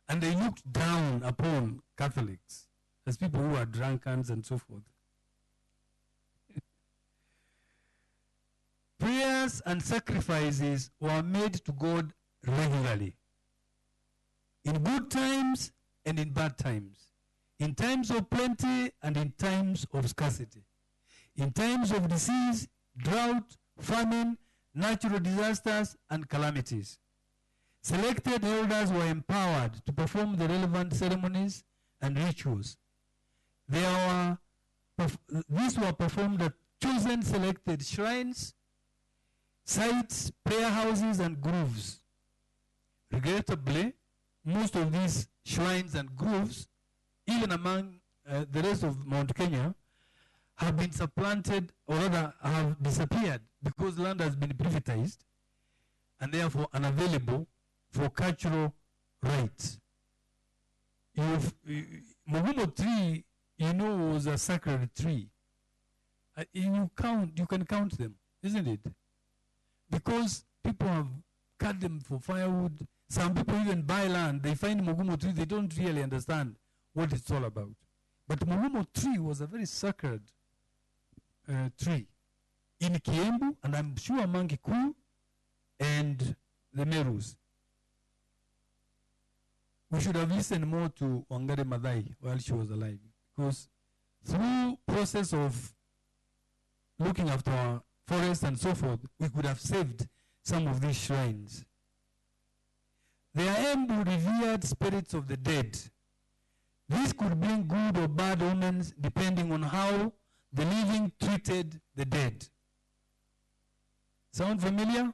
And they looked down upon Catholics as people who are drunkards and so forth. Prayers and sacrifices were made to God regularly. In good times and in bad times. In times of plenty and in times of scarcity. In times of disease, drought, famine, natural disasters, and calamities. Selected elders were empowered to perform the relevant ceremonies and rituals. These were performed at chosen selected shrines, sites, prayer houses, and groves. Regrettably, most of these shrines and groves, even among the rest of Mount Kenya, have been supplanted or rather have disappeared because land has been privatized and therefore unavailable for cultural rites. Mugumo tree, was a sacred tree. You can count them, isn't it? Because people have cut them for firewood. Some people even buy land. They find Mugumo tree. They don't really understand what it's all about. But Mugumo tree was a very sacred tree in Kiembu, and I'm sure among Kikuyu and the Merus. We should have listened more to Wangari Maathai while she was alive, because through process of looking after our forests and so forth, we could have saved some of these shrines. They are Embu revered spirits of the dead. This could bring good or bad omens depending on how the living treated the dead. Sound familiar?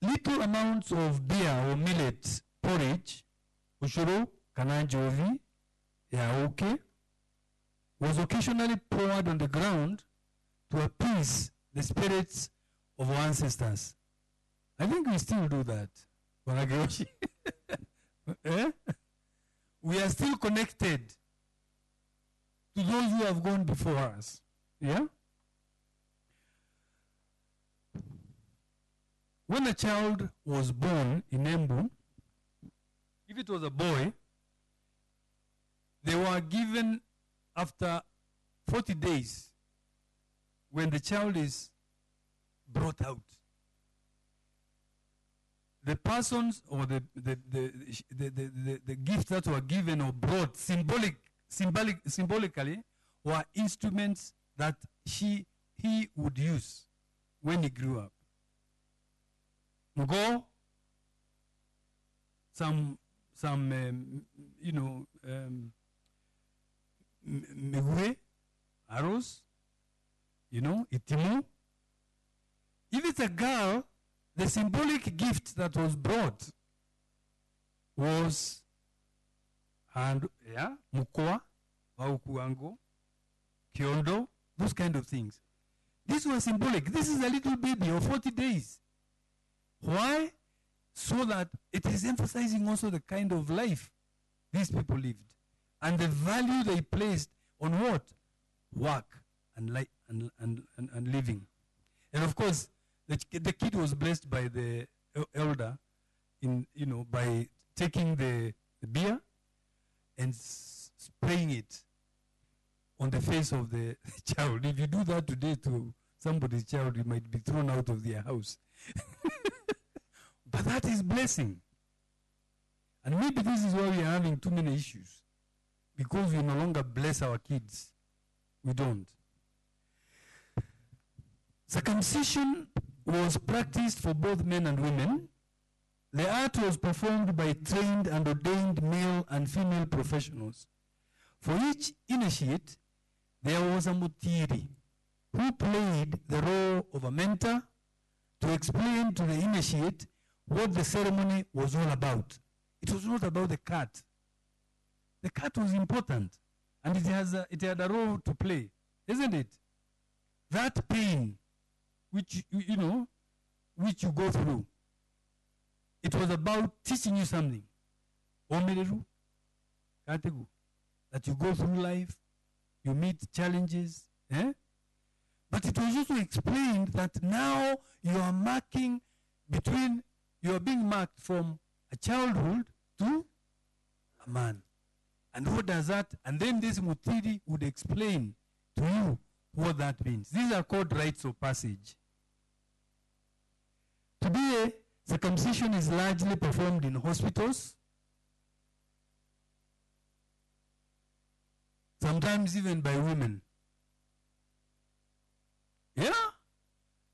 Little amounts of beer or millet porridge, ushuru, kananjovi, yaoke, was occasionally poured on the ground to appease the spirits of our ancestors. I think we still do that. Eh? We are still connected to those who have gone before us. Yeah? When a child was born in Embu, if it was a boy, they were given after 40 days when the child is brought out. The persons or the gifts that were given or brought symbolically were instruments that he would use when he grew up. Go, megure, arrows, itimu. If it's a girl, the symbolic gift that was brought was mukoa, aukuango, kiondo, those kind of things. These were symbolic. This is a little baby of 40 days. Why? So that it is emphasizing also the kind of life these people lived and the value they placed on what? Work and living. And of course, the kid was blessed by the elder by taking the beer and spraying it on the face of the child. If you do that today to somebody's child, you might be thrown out of their house. But that is blessing. And maybe this is why we are having too many issues. Because we no longer bless our kids. We don't. Circumcision was practiced for both men and women. The art was performed by trained and ordained male and female professionals. For each initiate, there was a mutiri who played the role of a mentor to explain to the initiate what the ceremony was all about. It was not about the cat. The cat was important, and it had a role to play, isn't it? That pain, which which you go through, it was about teaching you something. Omereru, kategu, that you go through life, you meet challenges, But it was also explained that now you are being marked from a childhood to a man. And what does that? And then this Mutiri would explain to you what that means. These are called rites of passage. Today, circumcision is largely performed in hospitals, sometimes even by women. Yeah?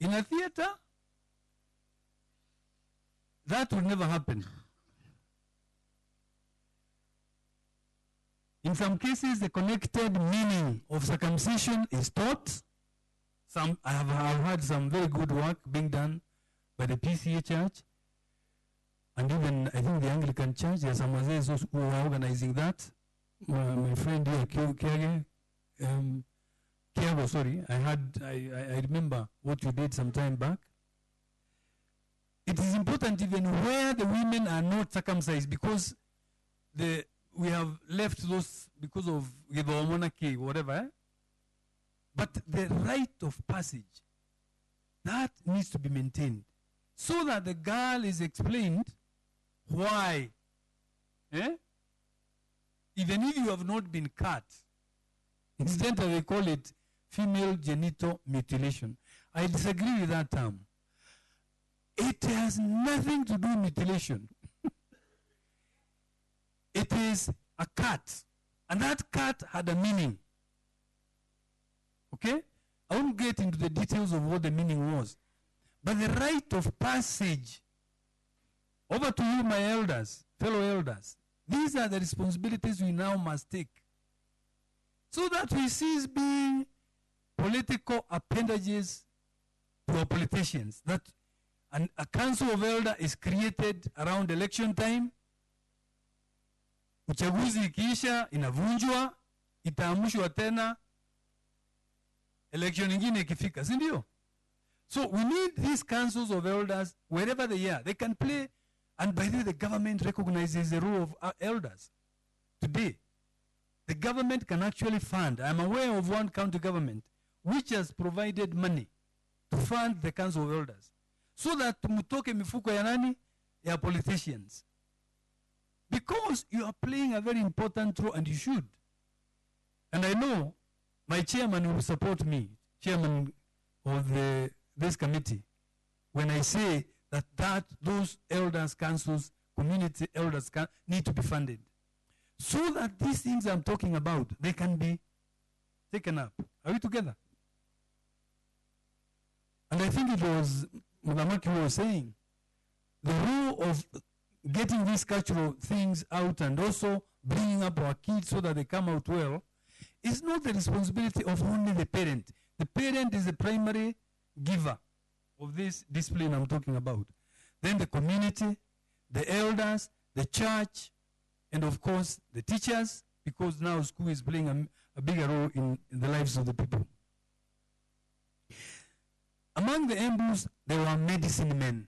In a theater, that will never happen. In some cases, the connected meaning of circumcision is taught. I have heard some very good work being done by the PCA Church, and even I think the Anglican Church. There are some others who are organizing that. My friend here, Kiago, sorry, I remember what you did some time back. It is important even where the women are not circumcised, because we have left those because of monarchy, whatever. Eh? But the rite of passage, that needs to be maintained, so that the girl is explained why. Eh? Even if you have not been cut. Incidentally, they call it female genital mutilation. I disagree with that term. It has nothing to do with mutilation. It is a cut. And that cut had a meaning. Okay? I won't get into the details of what the meaning was. But the rite of passage, over to you, my elders, fellow elders. These are the responsibilities we now must take, so that we cease being political appendages to our politicians. That a council of elders is created around election time. Uchaguzi ikiisha inavunjwa, itaamshwa tena election ingine ikifika, si ndio? So we need these councils of elders wherever they are. They can play, and by the way, the government recognizes the role of elders. Today, the government can actually fund. I'm aware of one county government which has provided money to fund the council of elders, so that mutoke mifuko ya nani? Ya politicians. Because you are playing a very important role, and you should. And I know my chairman will support me, chairman of this committee, when I say that those elders councils, community elders need to be funded, so that these things I'm talking about, they can be taken up. Are we together? And I think it was Mudamaki who was saying, the role of getting these cultural things out and also bringing up our kids so that they come out well is not the responsibility of only the parent. The parent is the primary giver of this discipline I'm talking about. Then the community, the elders, the church, and of course the teachers, because now school is playing a bigger role in the lives of the people. Among the Embus, there were medicine men,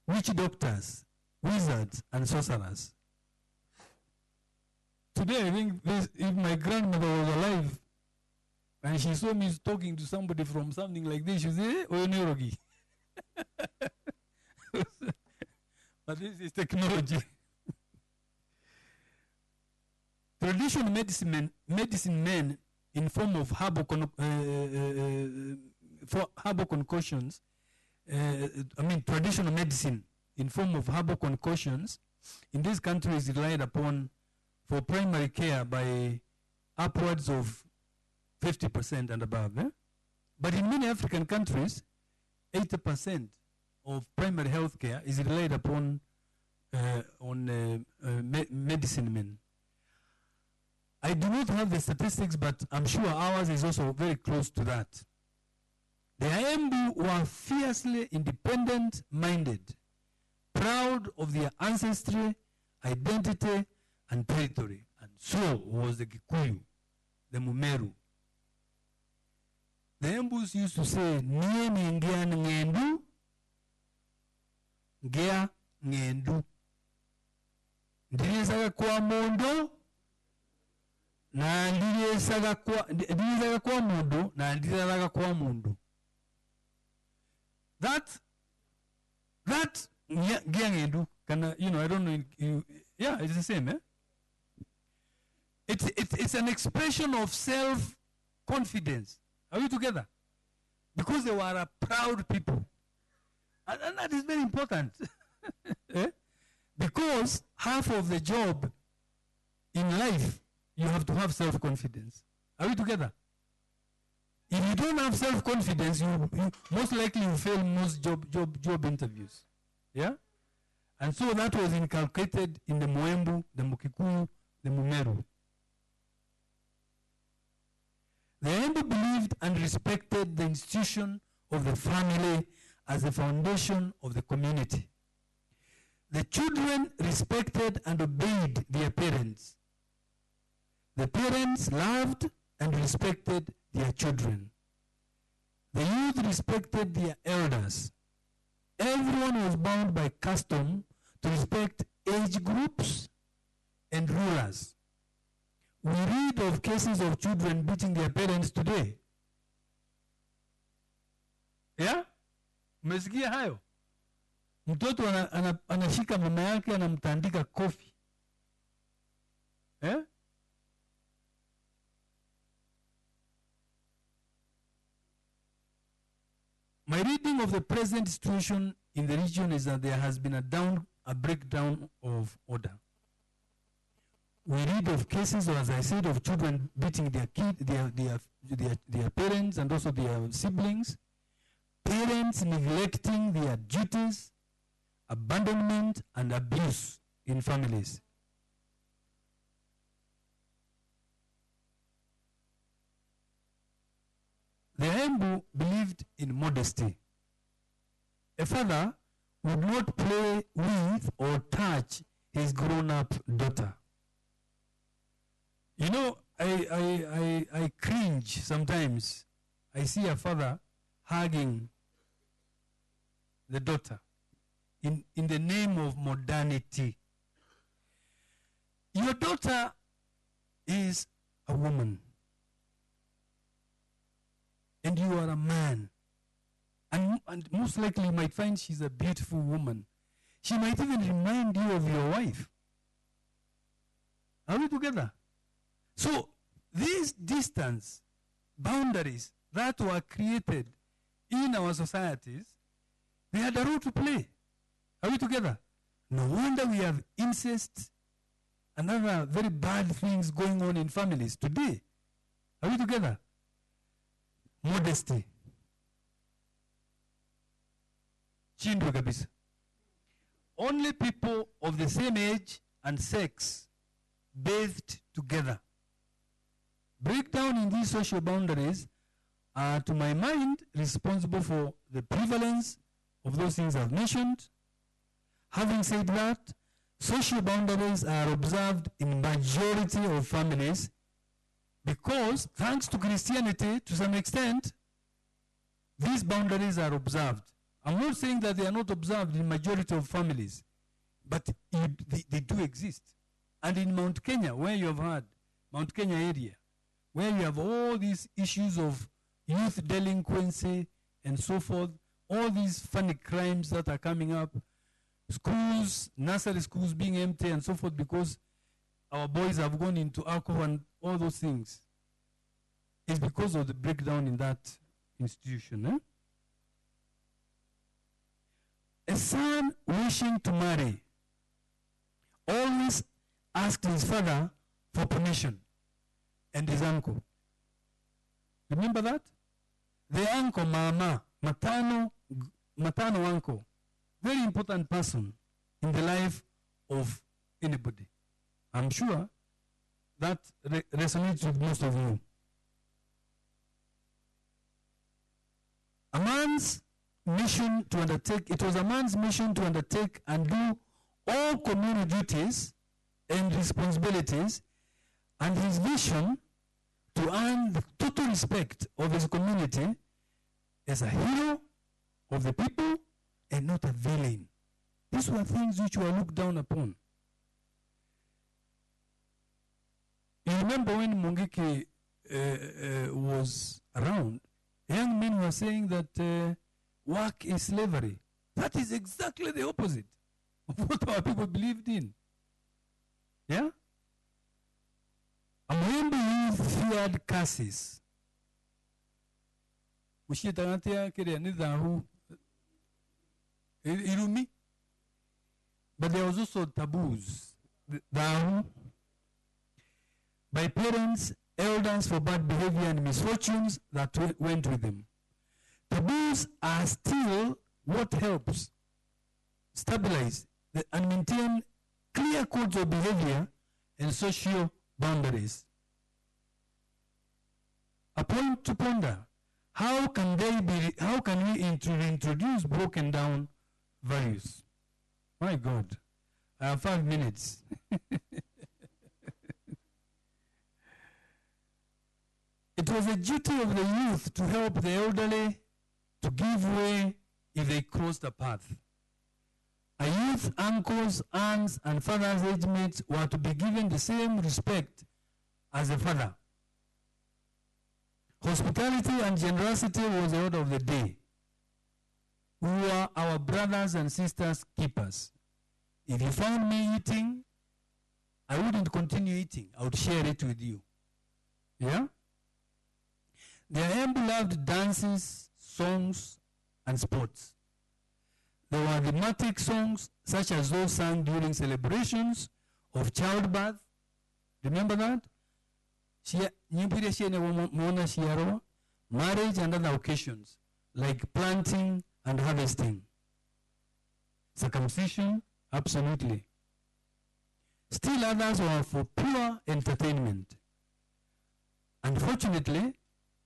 witch doctors, wizards, and sorcerers. Today, I think if my grandmother was alive and she saw me talking to somebody from something like this, she would say, "Oh, neurogi." But this is technology. Traditional medicine men in form of herbal concoctions, traditional medicine in form of herbal concoctions in this country is relied upon for primary care by upwards of 50% and above. Eh? But in many African countries, 80% of primary health care is relied upon medicine men. I do not have the statistics, but I'm sure ours is also very close to that. The Aembu were fiercely independent-minded, proud of their ancestry, identity, and territory. And so was the Gikuyu, the Mumeru. The Embus used to say, "Nie ni ngia ngendu, ngia ngendu. Ndirisaga kwa mondo, na ndirisaga kwa mundu, na ndirisaga kwa mundu." That ngia ngendu, I don't know, yeah, it's the same, eh? It's an expression of self-confidence. Are we together? Because they were a proud people. And that is very important. Eh? Because half of the job in life, you have to have self-confidence. Are we together? If you don't have self-confidence, you most likely you fail most job interviews. Yeah? And so that was inculcated in the Moembu, the Mukikuyu, the Mumeru. The Embu believed and respected the institution of the family as the foundation of the community. The children respected and obeyed their parents. The parents loved and respected their children. The youth respected their elders. Everyone was bound by custom to respect age groups and rulers. We read of cases of children beating their parents today. Yeah? Umesikia hayo? Mtoto anashika mama yake anamtandika kofi. Eh? My reading of the present situation in the region is that there has been a breakdown of order. We read of cases, or as I said, of children beating their parents and also their siblings, parents neglecting their duties, abandonment and abuse in families. The Embu believed in modesty. A father would not play with or touch his grown-up daughter. You know, I cringe sometimes. I see a father hugging the daughter in the name of modernity. Your daughter is a woman, and you are a man. And most likely you might find she's a beautiful woman. She might even remind you of your wife. Are we together? So these distance boundaries that were created in our societies, they had a role to play. Are we together? No wonder we have incest and other very bad things going on in families today. Are we together? Modesty. Chindwe kabisa. Only people of the same age and sex bathed together. Breakdown in these social boundaries are, to my mind, responsible for the prevalence of those things I've mentioned. Having said that, social boundaries are observed in majority of families because, thanks to Christianity, to some extent, these boundaries are observed. I'm not saying that they are not observed in majority of families, but they do exist. And in Mount Kenya, where you have had, Mount Kenya area, where you have all these issues of youth delinquency and so forth, all these funny crimes that are coming up, schools, nursery schools being empty and so forth because our boys have gone into alcohol and all those things. It's because of the breakdown in that institution. Eh? A son wishing to marry always asked his father for permission and his uncle. Remember that? The uncle, mama, matano uncle, very important person in the life of anybody. I'm sure that resonates with most of you. A man's mission to undertake, it was a man's mission to undertake and do all communal duties and responsibilities, and his vision to earn the total respect of his community as a hero of the people and not a villain. These were things which were looked down upon. You remember when Mungiki was around, young men were saying that work is slavery. That is exactly the opposite of what our people believed in. Yeah? Amwembe youth feared curses. Mushitanatia kere nidahu irumi. But there was also taboos. Dahu by parents elders for bad behavior and misfortunes that went with them. Taboos are still what helps stabilize and maintain clear codes of behavior and social boundaries. A point to ponder: how can we introduce broken down values? My God, I have 5 minutes. It was a duty of the youth to help the elderly to give way if they crossed the path. A youth, uncles, aunts, and father's age mates were to be given the same respect as a father. Hospitality and generosity was the order of the day. We were our brothers and sisters' keepers. If you found me eating, I wouldn't continue eating. I would share it with you. Yeah? Their Embu loved dances, songs, and sports. There were thematic songs such as those sung during celebrations of childbirth. Remember that? Marriage and other occasions like planting and harvesting. Circumcision, absolutely. Still others were for pure entertainment. Unfortunately,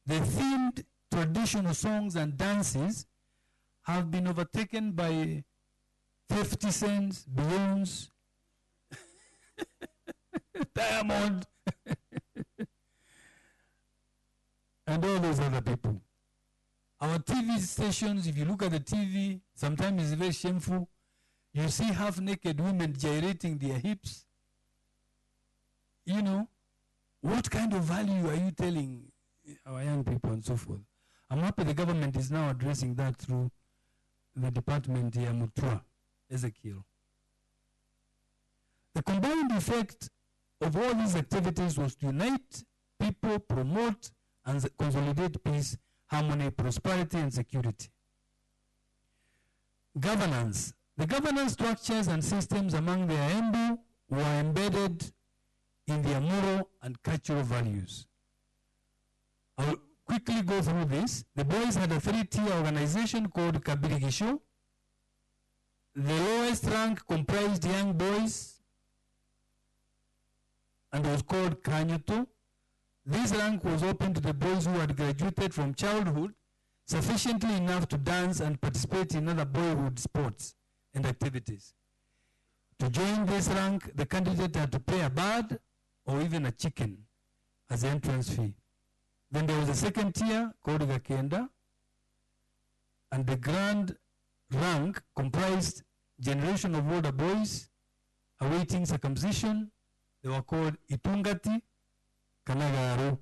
the themed traditional songs and dances have been overtaken by 50 Cent, Beyonce, Diamond, and all those other people. Our TV stations, if you look at the TV, sometimes it's very shameful. You see half-naked women gyrating their hips. You know, what kind of value are you telling our young people and so forth? I'm happy the government is now addressing that through the department here, Mutua, Ezekiel. The combined effect of all these activities was to unite people, promote and consolidate peace, harmony, prosperity, and security. Governance. The governance structures and systems among the Embu were embedded in their moral and cultural values. I'll quickly go through this. The boys had a 3-tier organization called Kabirigisho. The lowest rank comprised young boys and was called Kanyuto. This rank was open to the boys who had graduated from childhood sufficiently enough to dance and participate in other boyhood sports and activities. To join this rank, the candidate had to pay a bird or even a chicken as entrance fee. Then there was a second tier called Gakenda, and the grand rank comprised generation of older boys awaiting circumcision. They were called Itungati Kanagaru.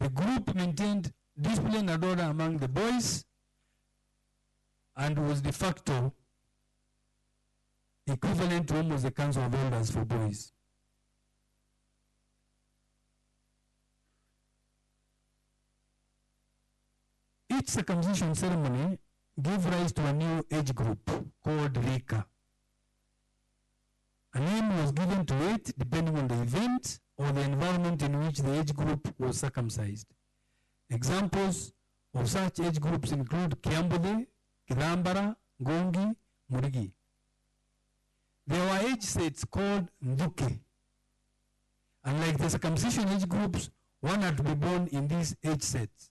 The group maintained discipline and order among the boys and was de facto equivalent to almost the council of elders for boys. Each circumcision ceremony gave rise to a new age group called Rika. A name was given to it depending on the event or the environment in which the age group was circumcised. Examples of such age groups include Kiambude, Kirambara, Gongi, Murigi. There were age sets called Nduke. Unlike the circumcision age groups, one had to be born in these age sets.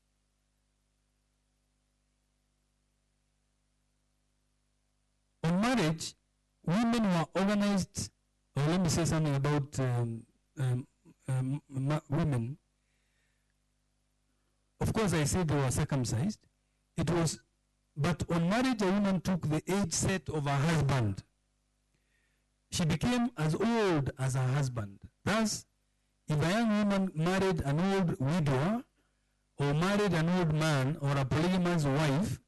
On marriage, women were organized, or let me say something about women. Of course, I said they were circumcised. But on marriage, a woman took the age set of her husband. She became as old as her husband. Thus, if a young woman married an old widower, or married an old man, or a polygamous wife,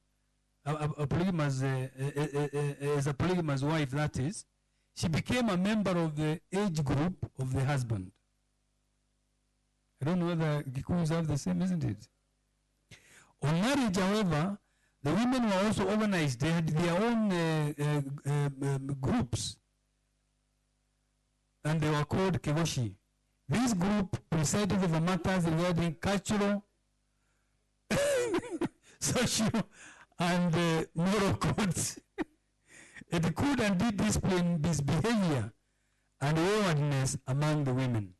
a polygamous wife, that is, she became a member of the age group of the husband. I don't know whether Gikuyus have the same, isn't it? On marriage, however, the women were also organized. They had their own groups, and they were called kegoshi. This group presided over matters regarding cultural, social, and moral codes. It could and did discipline misbehavior and waywardness among the women.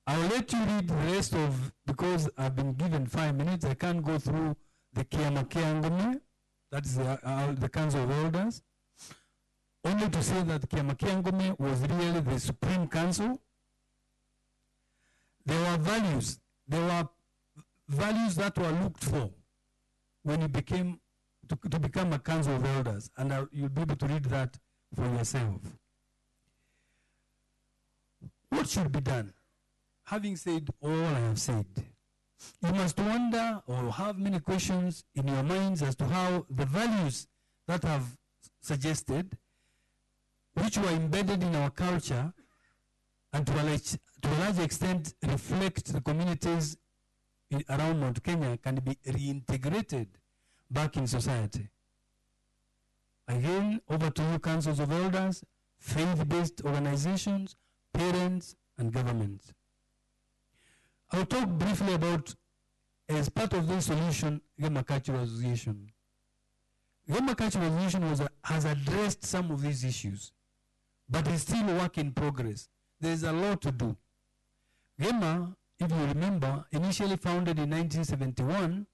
I'll let you read the rest of, because I've been given 5 minutes, I can't go through the Kiamakiangome, that is the Council of Elders, only to say that Kiamakiangome was really the Supreme Council. There were values that were looked for when you became, to become a Council of Elders, and you'll be able to read that for yourself. What should be done? Having said all I have said, you must wonder or have many questions in your minds as to how the values that I've suggested, which were embedded in our culture and to a large extent reflect the communities around Mount Kenya, can be reintegrated back in society. Again, over to you, councils of elders, faith-based organizations, parents, and governments. I'll talk briefly about, as part of this solution, Gema Cultural Association. Gema Cultural Association has addressed some of these issues, but is still a work in progress. There is a lot to do. Gema, if you remember, initially founded in 1971,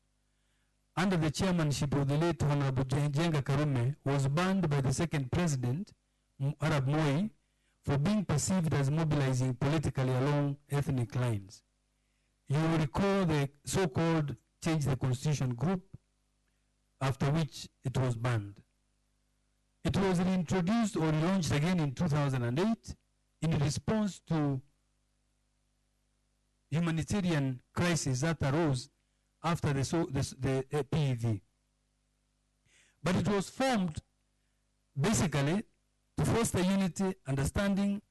under the chairmanship of the late Honorable Jenga Karume, was banned by the second president, Arab Moi, for being perceived as mobilizing politically along ethnic lines. You will recall the so-called Change the Constitution group, after which it was banned. It was reintroduced or relaunched again in 2008 in response to humanitarian crisis that arose after the PEV. But it was formed basically to foster unity, understanding,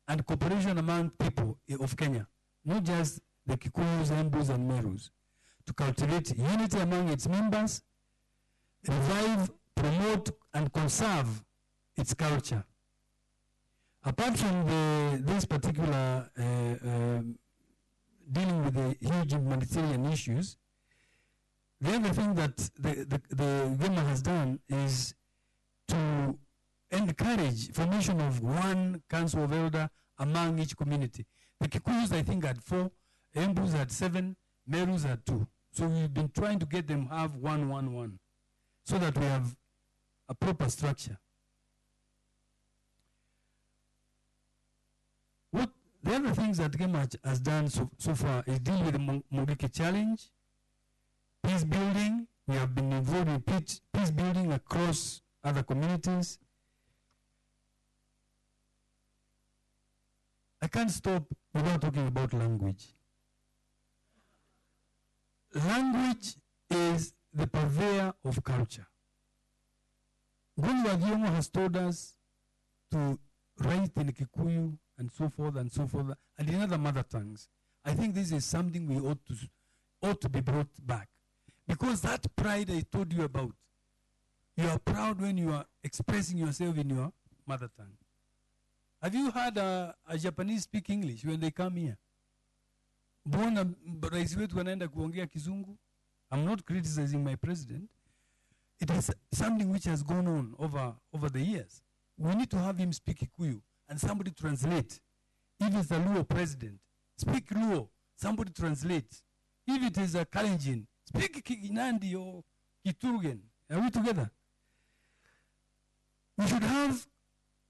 and cooperation among people of Kenya, not just the Kikuyus, Embus, and Merus, to cultivate unity among its members, revive, promote, and conserve its culture. Apart from this particular dealing with the huge humanitarian issues, the other thing that the Gema has done is to encourage formation of one council of elder among each community. The Kikuyus, I think, had 4, Embus had 7, Merus had 2. So we've been trying to get them have 1, so that we have a proper structure. What the other things that Gema has done so far is deal with the Mungiki challenge, peace building. We have been involved in peace building across other communities. I can't stop without talking about language. Language is the purveyor of culture. Gulu Wagiongo has told us to write in Kikuyu and so forth, and in other mother tongues. I think this is something we ought to be brought back. Because that pride I told you about, you are proud when you are expressing yourself in your mother tongue. Have you heard a Japanese speak English when they come here? Mbona rais wetu wanaenda kuongea Kizungu? I'm not criticizing my president. It is something which has gone on over the years. We need to have him speak Kikuyu and somebody translate. If it's a Luo president, speak Luo, somebody translate. If it is a Kalenjin, speak Kinandi or Kiturugen. Are we together? We should have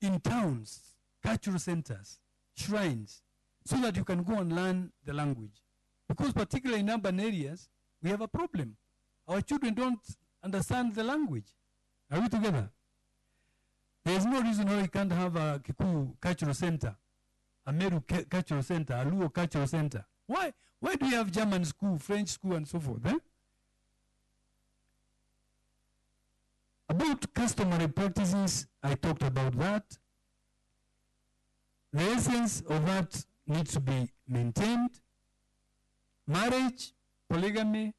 in towns cultural centers, shrines, so that you can go and learn the language. Because particularly in urban areas, we have a problem. Our children don't understand the language. Are we together? There is no reason why we can't have a Kikuyu cultural center, a Meru cultural center, a Luo cultural center. Why? Why do we have German school, French school, and so forth? About customary practices, I talked about that. The essence of that needs to be maintained. Marriage, polygamy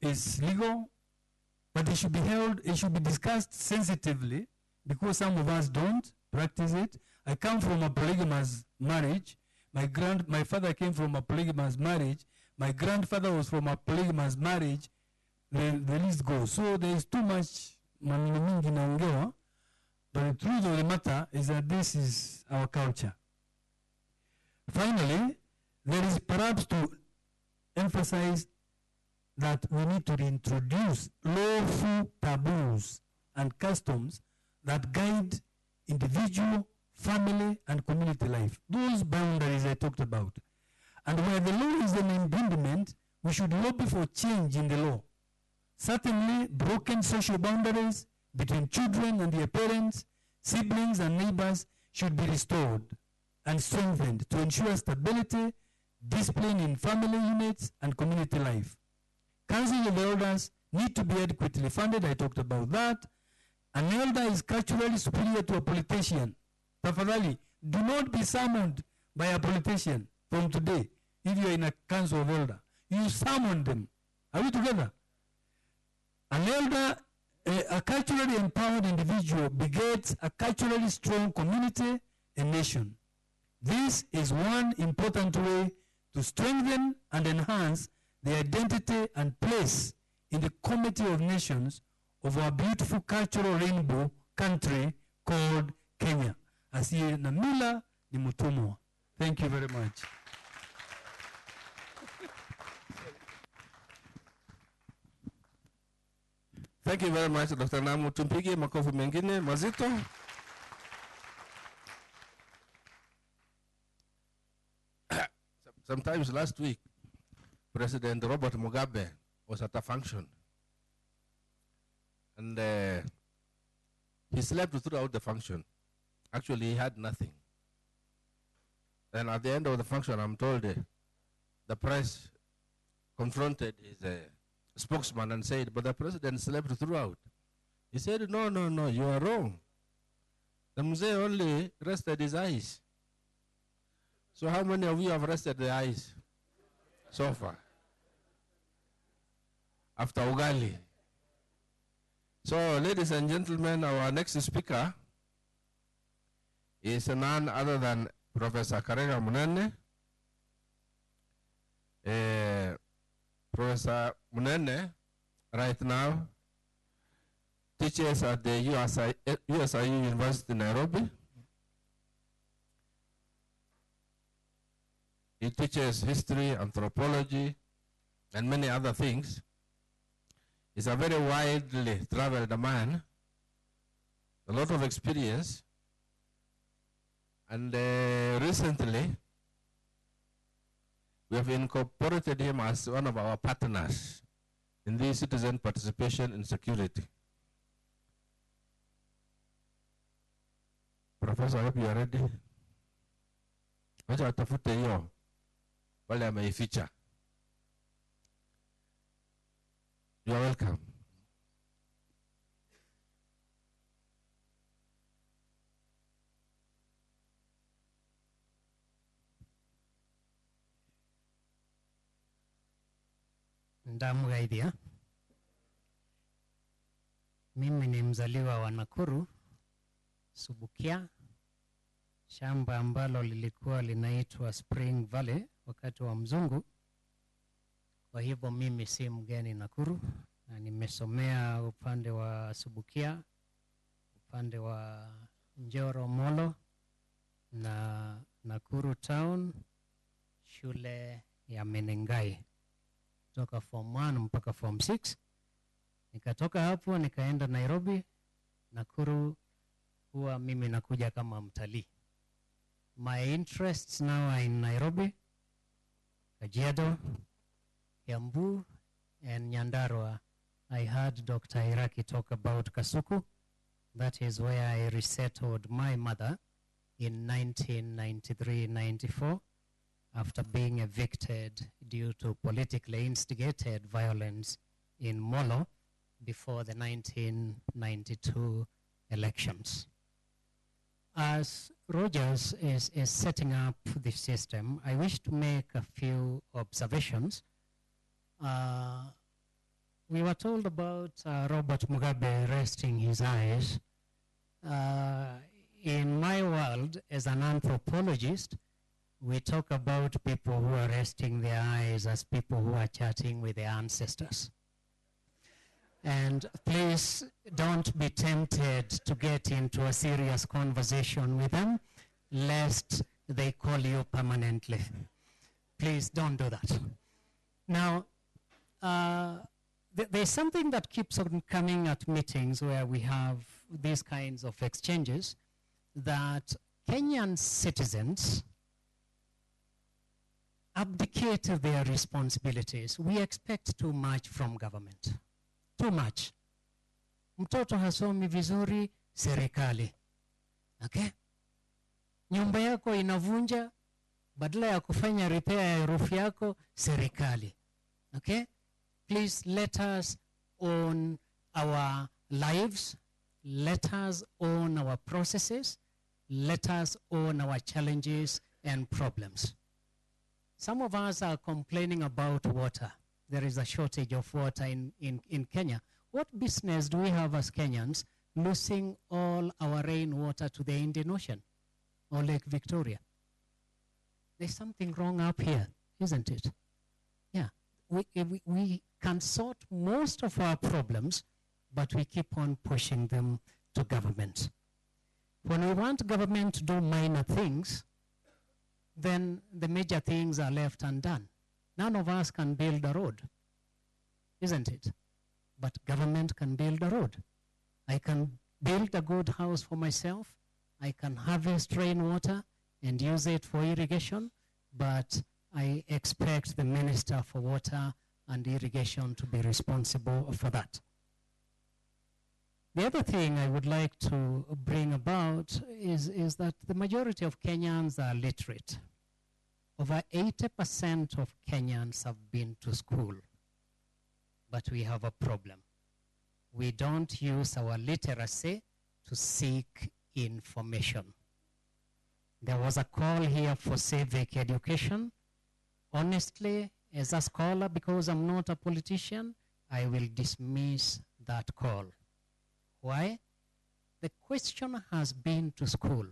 is legal, but it should be discussed sensitively, because some of us don't practice it, I come from a polygamous marriage. My father came from a polygamous marriage. My grandfather was from a polygamous marriage. The list goes. So there is too much maneno mingi naongewa, but the truth of the matter is that this is our culture. Finally, there is perhaps to emphasize that we need to reintroduce lawful taboos and customs that guide individual, family, and community life. Those boundaries I talked about. And where the law is an impediment, we should lobby for change in the law. Certainly, broken social boundaries between children and their parents, siblings and neighbors should be restored and strengthened to ensure stability, discipline in family units, and community life. Council of elders need to be adequately funded. I talked about that. An elder is culturally superior to a politician. Tafadhali, do not be summoned by a politician from today if you are in a council of elder. You summon them. Are we together? An elder, a culturally empowered individual begets a culturally strong community and nation. This is one important way to strengthen and enhance the identity and place in the comity of nations of our beautiful cultural rainbow country called Kenya. Asiye na mila ni mtumwa. Thank you very much. Thank you very much, Dr. Namu. Tumpige makofi mengine mazito. Sometimes last week, President Robert Mugabe was at a function. And he slept throughout the function. Actually, he had nothing. Then at the end of the function, I'm told the press confronted his spokesman and said, but the president slept throughout. He said, no, you are wrong. The Mzee only rested his eyes. So how many of you have rested the eyes so far? After Ugali. So, ladies and gentlemen, our next speaker is none other than Professor Karega Munene. Professor Munene, right now, teaches at the USIU University, Nairobi. He teaches history, anthropology, and many other things. He's a very widely traveled man, a lot of experience, and recently we have incorporated him as one of our partners in the citizen participation in security. Professor, I hope you are ready. Wacha watafute hiyo wale ameificha. You are welcome. Ndamugaidia. Mimi ni mzaliwa wa Nakuru, Subukia, shamba ambalo lilikuwa linaitwa Spring Valley wakati wa mzungu. Kwa hivyo mimi si mgeni Nakuru, na nimesomea upande wa Subukia, upande wa Njoro Molo na Nakuru Town, shule ya Menengai. Toka form 1 mpaka form 6. Nikatoka hapo nikaenda Nairobi. Nakuru huwa mimi nakuja kama mtalii. My interests now are in Nairobi, Kajiado, Kiambu, and Nyandarua. I heard Dr. Iraki talk about Kasuku. That is where I resettled my mother in 1993-94 after being evicted due to politically instigated violence in Molo before the 1992 elections. As Rogers is setting up the system, I wish to make a few observations. We were told about Robert Mugabe resting his eyes. in my world, as an anthropologist, we talk about people who are resting their eyes as people who are chatting with their ancestors. And please don't be tempted to get into a serious conversation with them, lest they call you permanently. Please don't do that. Now, there's something that keeps on coming at meetings where we have these kinds of exchanges, that Kenyan citizens abdicate their responsibilities. We expect too much from government. Too much. Mtoto hasomi vizuri, serikali. Okay? Nyumba yako inavunja, badala ya kufanya repair ya roof yako, serikali. Okay? Please let us own our lives. Let us own our processes. Let us own our challenges and problems. Some of us are complaining about water. There is a shortage of water in Kenya. What business do we have as Kenyans losing all our rainwater to the Indian Ocean or Lake Victoria? There's something wrong up here, isn't it? Yeah. We can sort most of our problems, but we keep on pushing them to government. When we want government to do minor things, then the major things are left undone. None of us can build a road, isn't it? But government can build a road. I can build a good house for myself. I can harvest rainwater and use it for irrigation, but I expect the Minister for Water and Irrigation to be responsible for that. The other thing I would like to bring about is that the majority of Kenyans are literate. Over 80% of Kenyans have been to school, but we have a problem. We don't use our literacy to seek information. There was a call here for civic education. Honestly, as a scholar, because I'm not a politician, I will dismiss that call. Why? The question has been to school.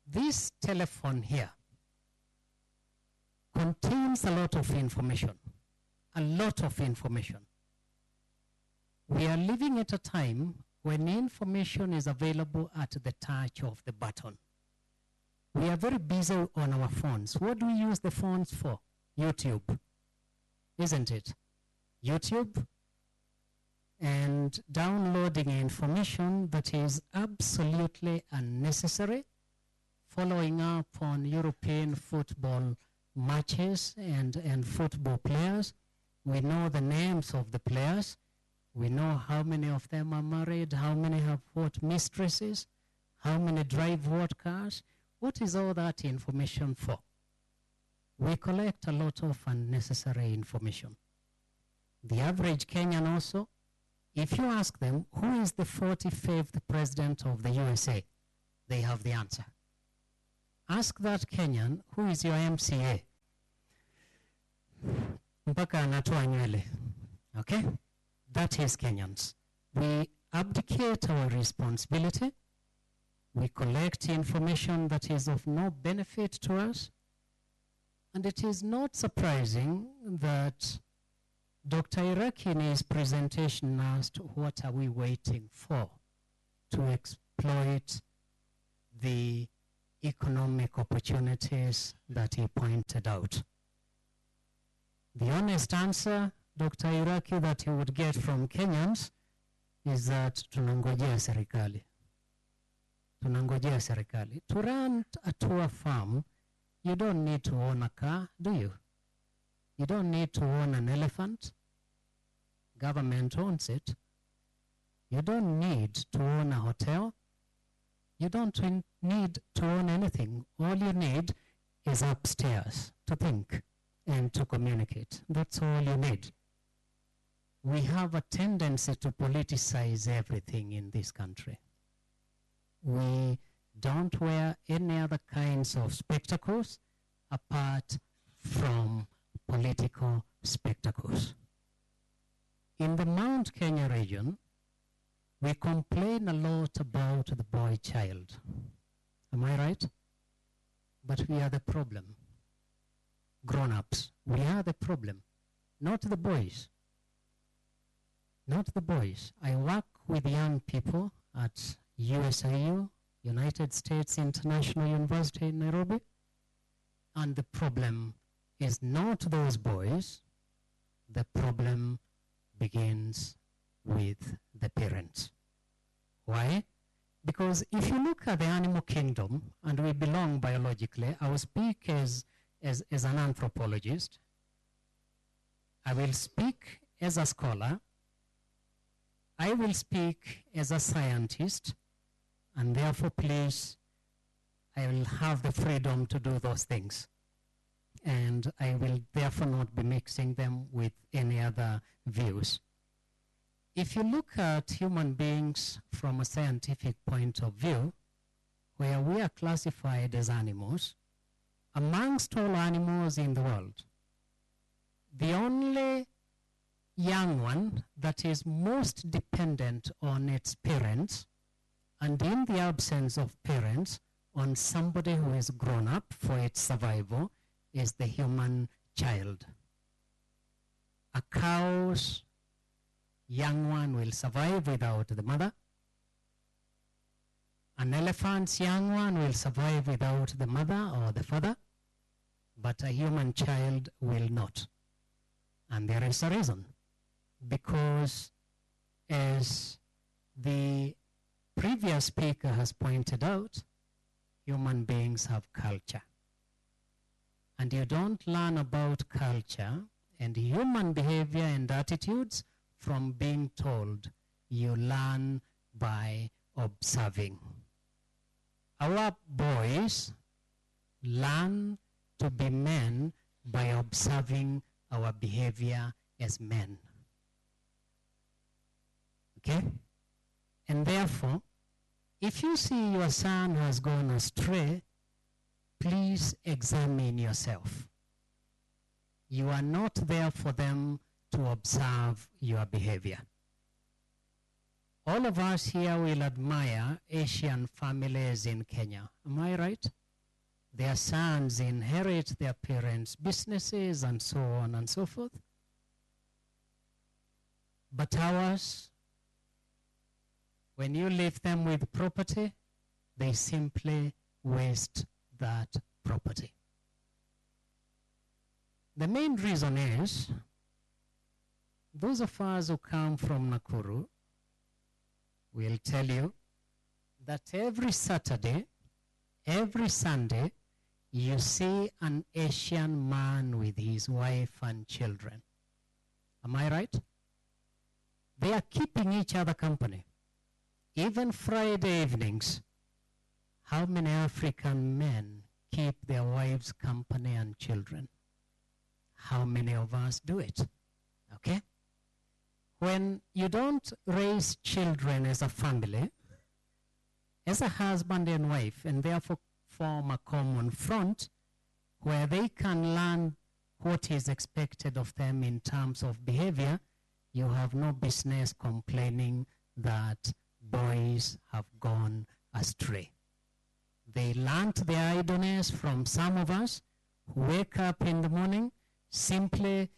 This telephone here contains a lot of information. A lot of information. We are living at a time when information is available at the touch of the button. We are very busy on our phones. What do we use the phones for? YouTube, isn't it? YouTube and downloading information that is absolutely unnecessary, following up on European football matches and football players. We know the names of the players. We know how many of them are married, how many have what mistresses, how many drive what cars. What is all that information for? We collect a lot of unnecessary information. The average Kenyan also, if you ask them, who is the 45th president of the USA? They have the answer. Ask that Kenyan, who is your MCA? Mpaka anatoa nywele. Okay? That is Kenyans. We abdicate our responsibility. We collect information that is of no benefit to us. And it is not surprising that Dr. Iraqi in his presentation asked, what are we waiting for to exploit the economic opportunities that he pointed out? The honest answer, Dr. Iraqi, that you would get from Kenyans is that tunangojea serikali. Tunangojea serikali. To run a tour farm, you don't need to own a car, do you? You don't need to own an elephant. Government owns it. You don't need to own a hotel. You don't need to own anything. All you need is upstairs to think and to communicate. That's all you need. We have a tendency to politicize everything in this country. We don't wear any other kinds of spectacles apart from political spectacles. In the Mount Kenya region, We complain a lot about the boy child. Am I right? But we are the problem. Grown-ups, we are the problem, not the boys. Not the boys. I work with young people at USIU, United States International University in Nairobi, and the problem is not those boys. The problem begins with the parents. Why? Because if you look at the animal kingdom, and we belong biologically, I will speak as an anthropologist. I will speak as a scholar. I will speak as a scientist, and therefore, please, I will have the freedom to do those things. And I will therefore not be mixing them with any other views. If you look at human beings from a scientific point of view, where we are classified as animals, amongst all animals in the world, the only young one that is most dependent on its parents, and in the absence of parents, on somebody who is grown up for its survival, is the human child. A cow's young one will survive without the mother. An elephant's young one will survive without the mother or the father, but a human child will not. And there is a reason. Because as the previous speaker has pointed out, human beings have culture. And you don't learn about culture and human behavior and attitudes from being told. You learn by observing. Our boys learn to be men by observing our behavior as men. Okay? And therefore, if you see your son has gone astray, please examine yourself. You are not there for them to observe your behavior. All of us here will admire Asian families in Kenya. Am I right? Their sons inherit their parents' businesses and so on and so forth. But ours, when you leave them with property, they simply waste that property. The main reason is, those of us who come from Nakuru will tell you that every Saturday, every Sunday, you see an Asian man with his wife and children. Am I right? They are keeping each other company. Even Friday evenings, how many African men keep their wives company and children? How many of us do it? Okay? When you don't raise children as a family, as a husband and wife, and therefore form a common front where they can learn what is expected of them in terms of behavior, you have no business complaining that boys have gone astray. They learned their idleness from some of us who wake up in the morning, simply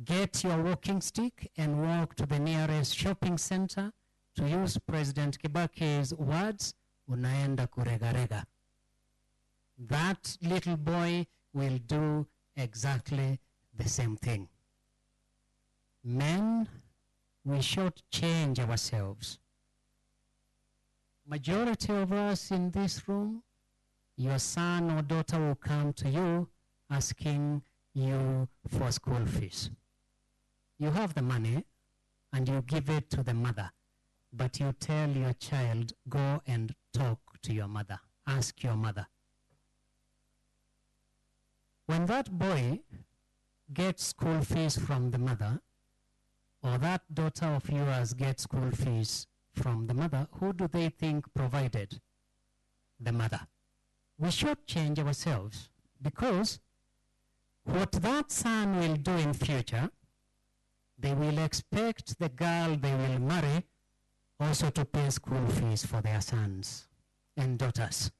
get your walking stick and walk to the nearest shopping center. To use President Kibaki's words, unaenda kuregarega. That little boy will do exactly the same thing. Men, we shortchange ourselves. Majority of us in this room, your son or daughter will come to you asking you for school fees. You have the money and you give it to the mother, but you tell your child, go and talk to your mother, ask your mother. When that boy gets school fees from the mother, or that daughter of yours gets school fees from the mother, who do they think provided? The mother. We shortchange ourselves because what that son will do in future, they will expect the girl they will marry also to pay school fees for their sons and daughters.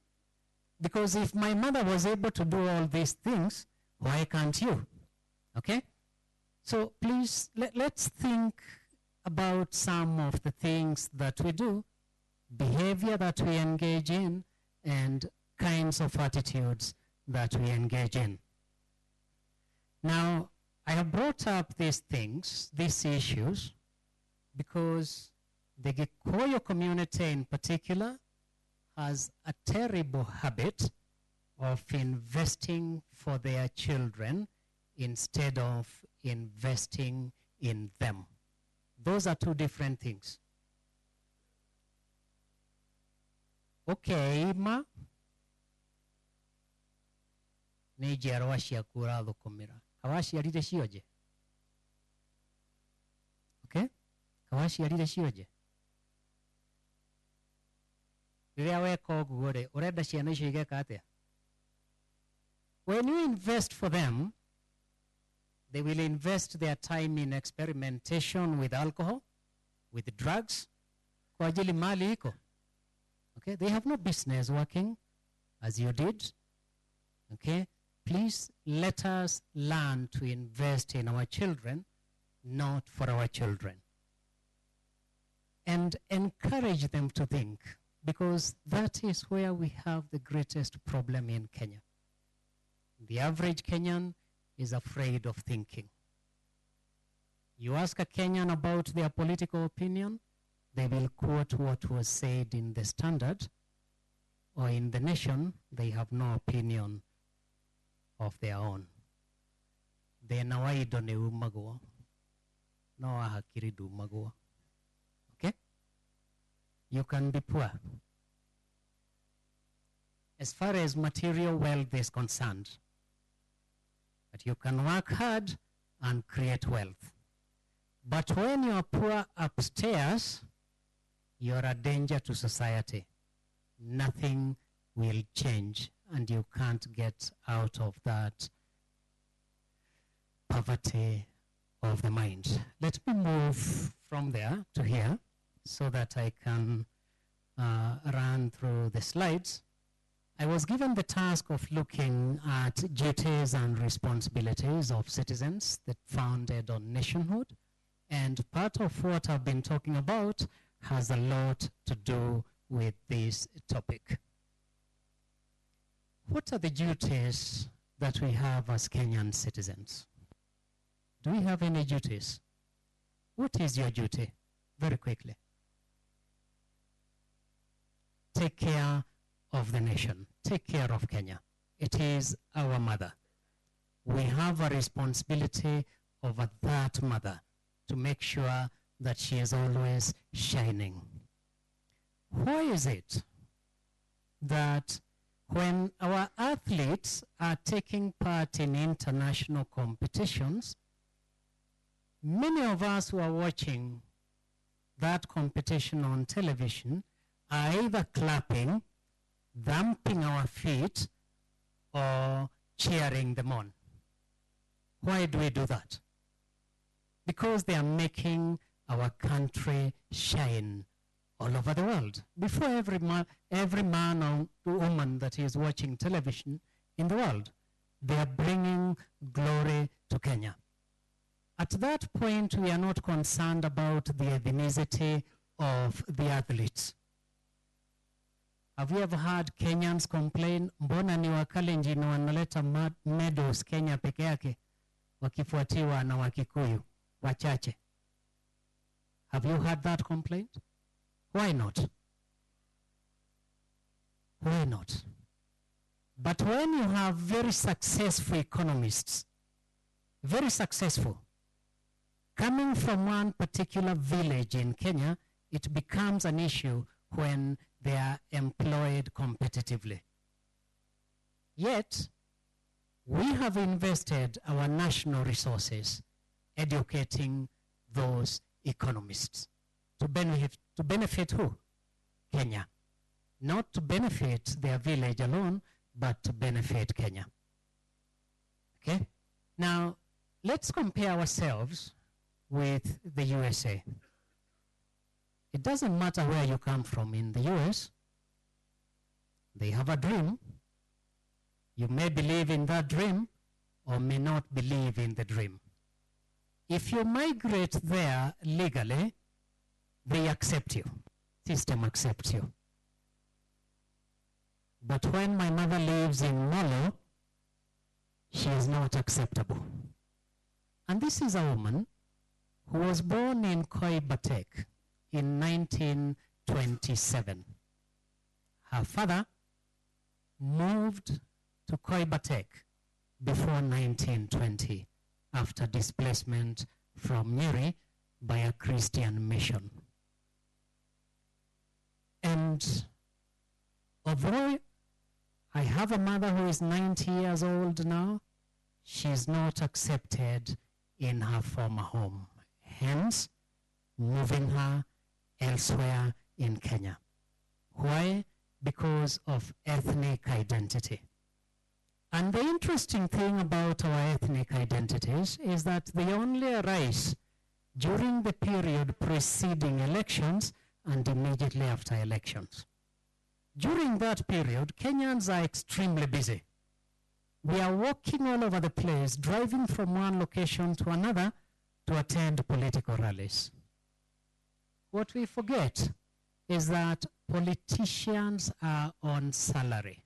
Because if my mother was able to do all these things, why can't you? Okay? So please, let's think about some of the things that we do, behavior that we engage in, and kinds of attitudes that we engage in. Now, I have brought up these things, these issues, because the Gikuyu community in particular has a terrible habit of investing for their children instead of investing in them. Those are two different things. Okay, ma. Nĩnjiarwa ciaku ũrathũkũmĩra. Kawaciarire cionje? Okay? Kawaciarire cionje? Rĩrĩa weka ũguo rĩ, ũrenda ciana icio igeka atĩa? When you invest for them, they will invest their time in experimentation with alcohol, with drugs, kwa ajili mali iko. Okay? They have no business working as you did. Okay? Please let us learn to invest in our children, not for our children. And encourage them to think, because that is where we have the greatest problem in Kenya. The average Kenyan is afraid of thinking. You ask a Kenyan about their political opinion, they will quote what was said in the Standard, or in the Nation. They have no opinion of their own. Thĩna wa indo nĩ umagwo, no wa hakiri ndumagwo. Okay? You can be poor. As far as material wealth is concerned, but you can work hard and create wealth. But when you are poor upstairs, you are a danger to society. Nothing will change, and you can't get out of that poverty of the mind. Let me move from there to here so that I can run through the slides. I was given the task of looking at duties and responsibilities of citizens that founded on nationhood, and part of what I've been talking about has a lot to do with this topic. What are the duties that we have as Kenyan citizens? Do we have any duties? What is your duty? Very quickly. Take care of the nation. Take care of Kenya. It is our mother. We have a responsibility over that mother to make sure that she is always shining. Why is it that when our athletes are taking part in international competitions, many of us who are watching that competition on television are either clapping, thumping our feet, or cheering them on? Why do we do that? Because they are making our country shine all over the world. Before every man or woman that is watching television in the world, they are bringing glory to Kenya. At that point, we are not concerned about the ethnicity of the athletes. Have you ever heard Kenyans complain, mbona ni Wakalenjin wanaleta medals Kenya peke yake, wakifuatiwa na Wakikuyu wachache? Have you heard that complaint? Why not? Why not? But when you have very successful economists, very successful, coming from one particular village in Kenya, it becomes an issue when they are employed competitively. Yet, we have invested our national resources educating those economists to benefit who? Kenya. Not to benefit their village alone, but to benefit Kenya. Okay? Now, let's compare ourselves with the USA. It doesn't matter where you come from in the US. They have a dream. You may believe in that dream or may not believe in the dream. If you migrate there legally, they accept you. System accepts you. But when my mother lives in Molo, she is not acceptable. And this is a woman who was born in Koibatek in 1927. Her father moved to Koibatek before 1920 after displacement from Nyeri by a Christian mission. And although I have a mother who is 90 years old now, she is not accepted in her former home. Hence, moving her elsewhere in Kenya. Why? Because of ethnic identity. And the interesting thing about our ethnic identities is that they only arise during the period preceding elections and immediately after elections. During that period, Kenyans are extremely busy. We are walking all over the place, driving from one location to another to attend political rallies. What we forget is that politicians are on salary.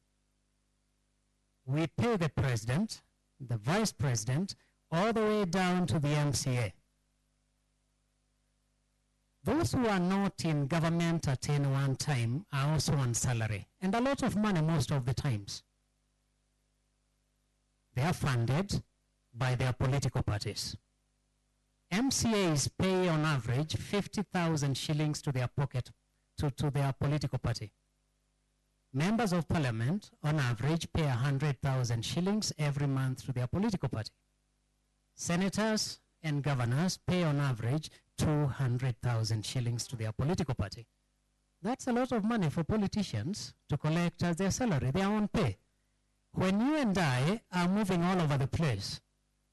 We pay the president, the vice president, all the way down to the MCA. Those who are not in government at any one time are also on salary, and a lot of money most of the times. They are funded by their political parties. MCAs pay on average 50,000 shillings to their pocket, to their political party. Members of parliament, on average, pay 100,000 shillings every month to their political party. Senators and governors pay on average 200,000 shillings to their political party. That's a lot of money for politicians to collect as their salary, their own pay. When you and I are moving all over the place,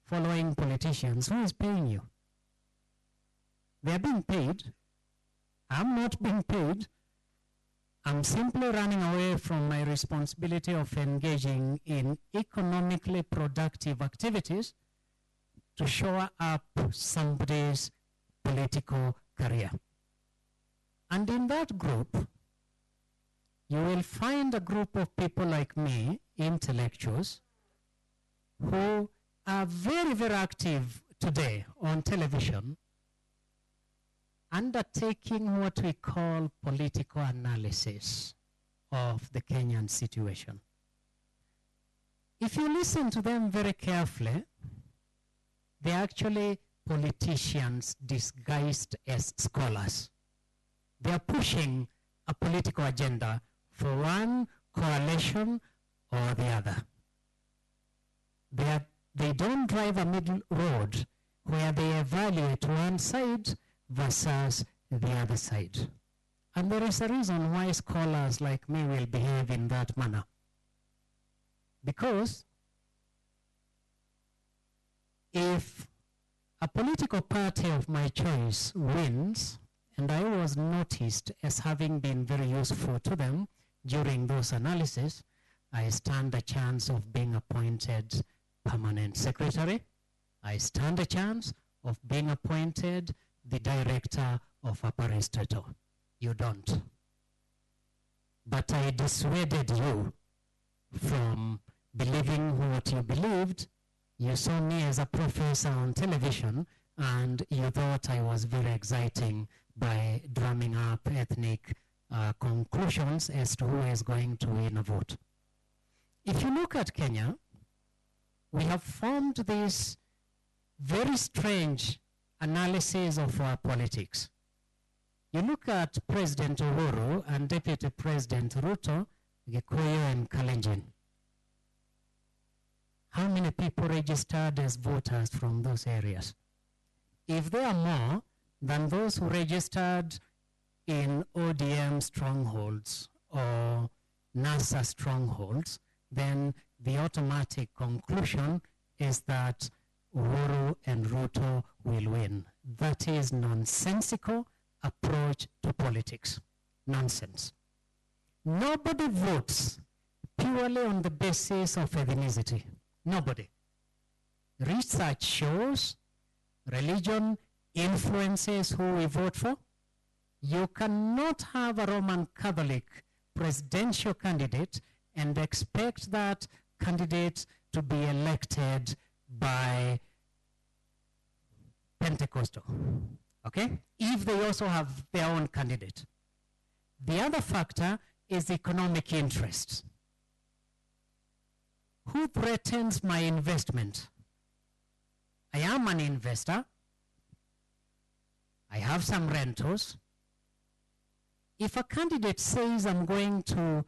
following politicians, who is paying you? They're being paid. I'm not being paid. I'm simply running away from my responsibility of engaging in economically productive activities to shore up somebody's political career. And in that group, you will find a group of people like me, intellectuals, who are very, very active today on television, undertaking what we call political analysis of the Kenyan situation. If you listen to them very carefully, they're actually politicians disguised as scholars. They are pushing a political agenda for one coalition or the other. They don't drive a middle road where they evaluate one side versus the other side. And there is a reason why scholars like me will behave in that manner. Because if a political party of my choice wins, and I was noticed as having been very useful to them during those analyses, I stand a chance of being appointed permanent secretary. I stand a chance of being appointed the director of a parastatal. You don't. But I dissuaded you from believing what you believed. You saw me as a professor on television, and you thought I was very exciting by drumming up ethnic conclusions as to who is going to win a vote. If you look at Kenya, we have formed this very strange analysis of our politics. You look at President Uhuru and Deputy President Ruto, Gikuyu and Kalenjin. How many people registered as voters from those areas? If there are more than those who registered in ODM strongholds or NASA strongholds, then the automatic conclusion is that Uhuru and Ruto will win. That is nonsensical approach to politics. Nonsense. Nobody votes purely on the basis of ethnicity. Nobody. Research shows religion influences who we vote for. You cannot have a Roman Catholic presidential candidate and expect that candidate to be elected by Pentecostal, okay? If they also have their own candidate. The other factor is economic interests. Who threatens my investment? I am an investor. I have some rentals. If a candidate says I'm going to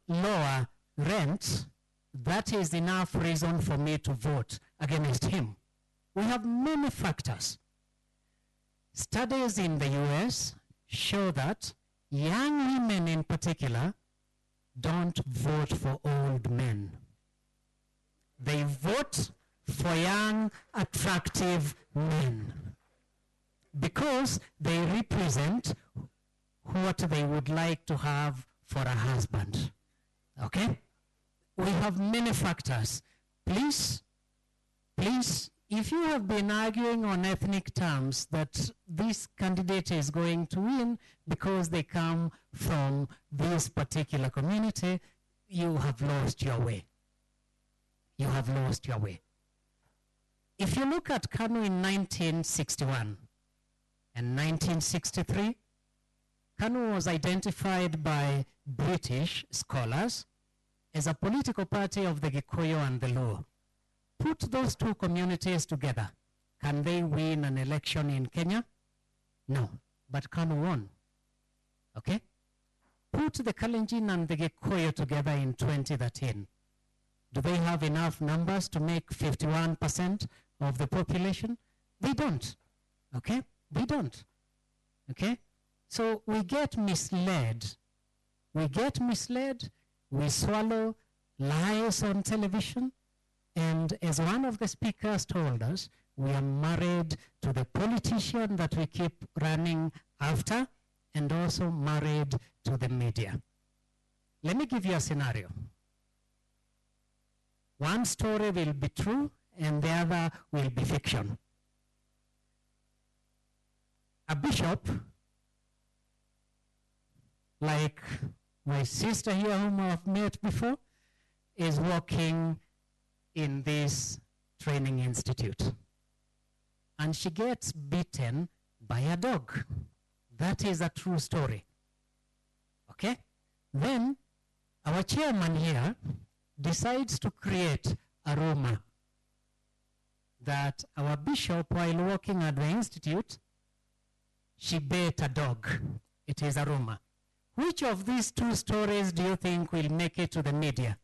lower rent, that is enough reason for me to vote against him. We have many factors. Studies in the US show that young women in particular don't vote for old men. They vote for young, attractive men because they represent what they would like to have for a husband. Okay? We have many factors. Please, if you have been arguing on ethnic terms that this candidate is going to win because they come from this particular community, you have lost your way. You have lost your way. If you look at KANU in 1961 and 1963, KANU was identified by British scholars as a political party of the Gikuyu and the Luo. Put those two communities together. Can they win an election in Kenya? No, but KANU won. Okay? Put the Kalenjin and the Gikuyu together in 2013. Do they have enough numbers to make 51% of the population? They don't. Okay? They don't. Okay? So we get misled. We get misled. We swallow lies on television. And as one of the speakers told us, we are married to the politician that we keep running after and also married to the media. Let me give you a scenario. One story will be true and the other will be fiction. A bishop, like my sister here whom I've met before, is working in this training institute. And she gets beaten by a dog. That is a true story. Okay? Then our chairman here decides to create a rumor that our bishop, while working at the institute, she bit a dog. It is a rumor. Which of these two stories do you think will make it to the media?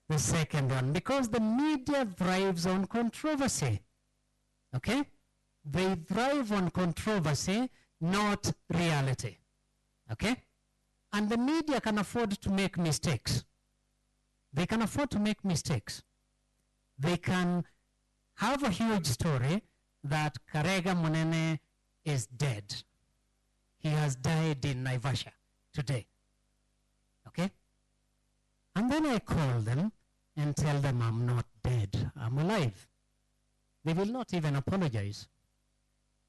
The second one, because the media thrives on controversy. Okay? They thrive on controversy, not reality. Okay? And the media can afford to make mistakes. They can afford to make mistakes. They can have a huge story that Karega Monene is dead. He has died in Naivasha today. Okay? And then I call them and tell them I'm not dead, I'm alive. They will not even apologize.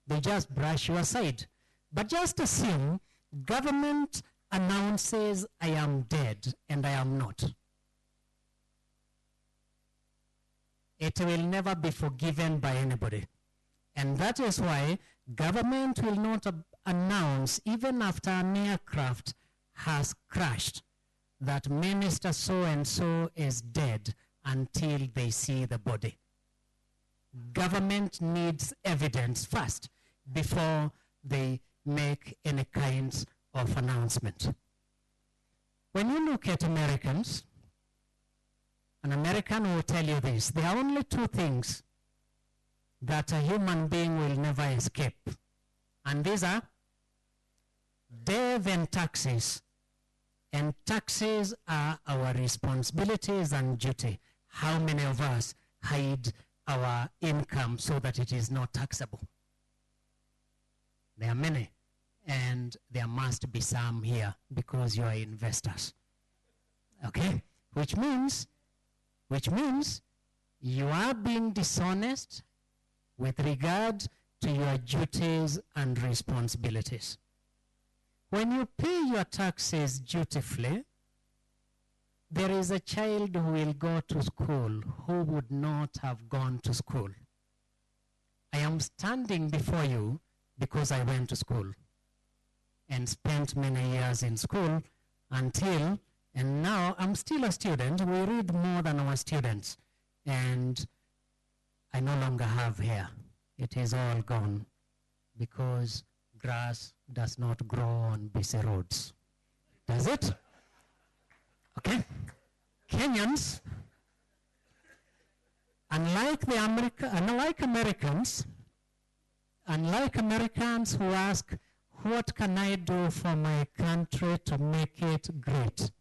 They just brush you aside. But just assume government announces I am dead and I am not. It will never be forgiven by anybody. And that is why government will not announce, even after an aircraft has crashed, that minister so-and-so is dead until they see the body. Government needs evidence first before they make any kinds of announcement. When you look at Americans, an American will tell you this: there are only two things that a human being will never escape. And these are death and taxes. And taxes are our responsibilities and duty. How many of us hide our income so that it is not taxable? There are many. And there must be some here because you are investors. Okay? Which means you are being dishonest with regard to your duties and responsibilities. When you pay your taxes dutifully, there is a child who will go to school who would not have gone to school. I am standing before you because I went to school and spent many years in school and now I'm still a student. We read more than our students. And I no longer have hair. It is all gone because grass does not grow on busy roads. Does it? Okay. Kenyans, unlike Americans who ask, what can I do for my country to make it great?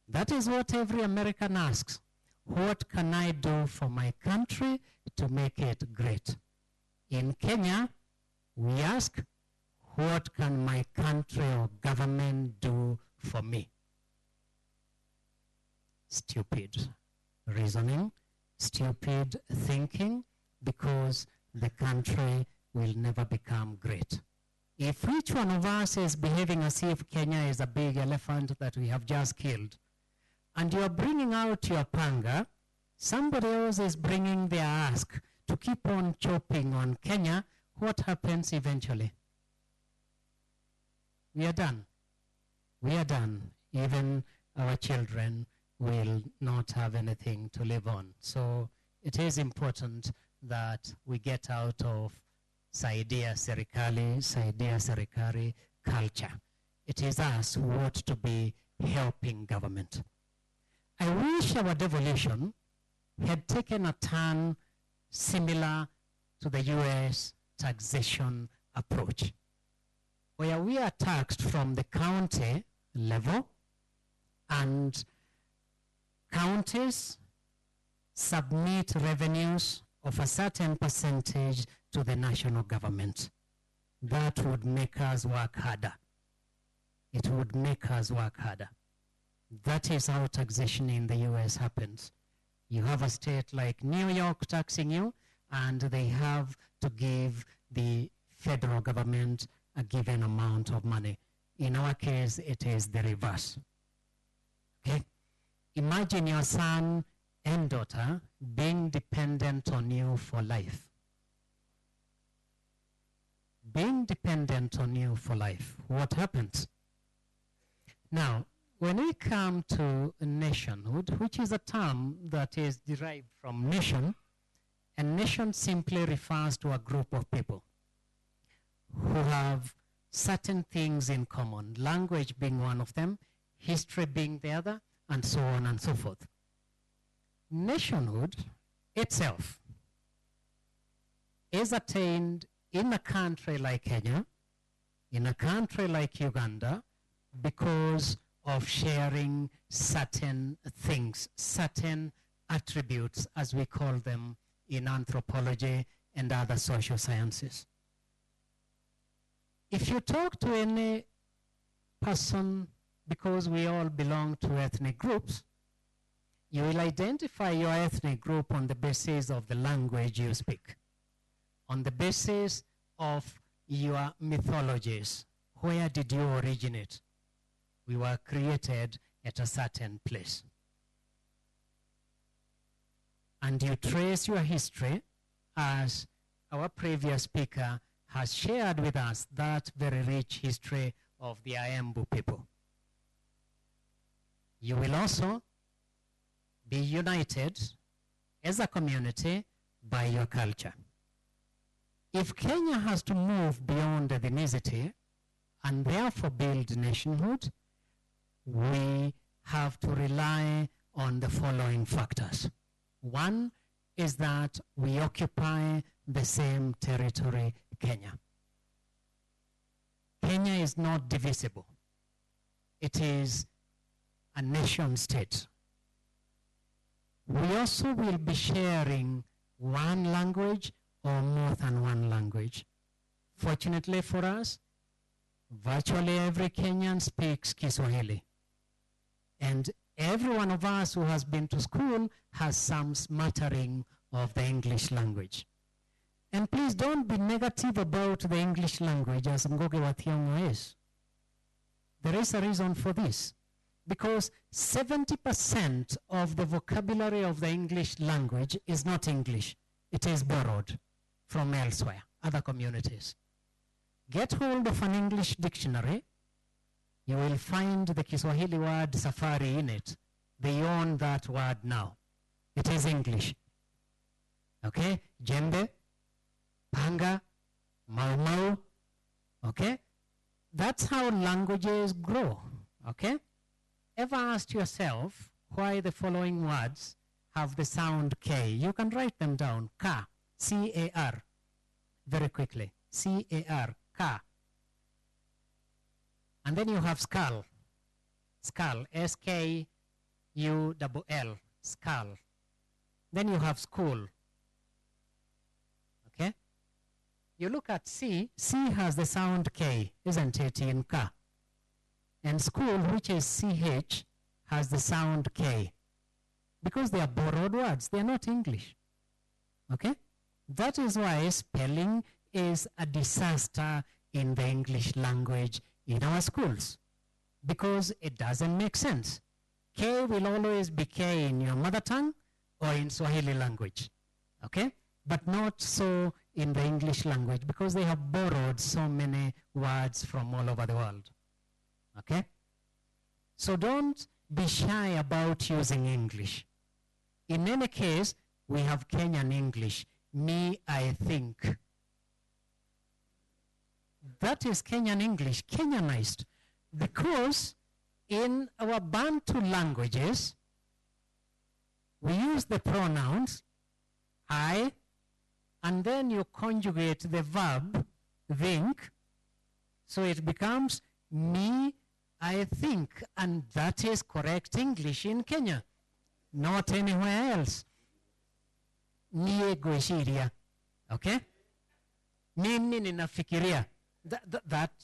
That is what every American asks. What can I do for my country to make it great? In Kenya, we ask, what can my country or government do for me? Stupid reasoning, stupid thinking, because the country will never become great. If each one of us is behaving as if Kenya is a big elephant that we have just killed, and you are bringing out your panga, somebody else is bringing their axe to keep on chopping on Kenya, what happens eventually? We are done. We are done. Even our children will not have anything to live on. So it is important that we get out of saidia serikali culture. It is us who ought to be helping government. I wish our devolution had taken a turn similar to the US taxation approach, where we are taxed from the county level and counties submit revenues of a certain percentage to the national government. That would make us work harder. It would make us work harder. That is how taxation in the US happens. You have a state like New York taxing you, and they have to give the federal government a given amount of money. In our case, it is the reverse. Okay? Imagine your son and daughter being dependent on you for life. Being dependent on you for life. What happens? Now, when we come to nationhood, which is a term that is derived from nation, and nation simply refers to a group of people who have certain things in common, language being one of them, history being the other, and so on and so forth. Nationhood itself is attained in a country like Kenya, in a country like Uganda, because of sharing certain things, certain attributes, as we call them in anthropology and other social sciences. If you talk to any person, because we all belong to ethnic groups, you will identify your ethnic group on the basis of the language you speak, on the basis of your mythologies. Where did you originate? We were created at a certain place. And you trace your history, as our previous speaker has shared with us, that very rich history of the Ayembu people. You will also be united as a community by your culture. If Kenya has to move beyond ethnicity and therefore build nationhood, we have to rely on the following factors. One is that we occupy the same territory, Kenya. Kenya is not divisible. It is a nation state. We also will be sharing one language or more than one language. Fortunately for us, virtually every Kenyan speaks Kiswahili. And every one of us who has been to school has some smattering of the English language. And please don't be negative about the English language as Ngoge wa Thiong'o is. There is a reason for this. Because 70% of the vocabulary of the English language is not English. It is borrowed from elsewhere, other communities. Get hold of an English dictionary. You will find the Kiswahili word safari in it. They own that word now. It is English. Okay? Jembe, panga, mau mau. Okay? That's how languages grow. Okay? Ever asked yourself why the following words have the sound K? You can write them down. Ka, C-A-R. Very quickly. C-A-R, ka. And then you have skull. Skull, S-K-U-L-L, skull. Then you have school. Okay? You look at C. C has the sound K, isn't it, in ka? And school, which is CH, has the sound K. Because they are borrowed words. They are not English. Okay? That is why spelling is a disaster in the English language in our schools. Because it doesn't make sense. K will always be K in your mother tongue or in Swahili language. Okay? But not so in the English language because they have borrowed so many words from all over the world. Okay? So don't be shy about using English. In any case, we have Kenyan English. Me, I think. That is Kenyan English, Kenyanized. Because in our Bantu languages, we use the pronouns I, and then you conjugate the verb think, so it becomes me, I think, and that is correct English in Kenya, not anywhere else. Niye gweshiria, okay? Mimi ninafikiria.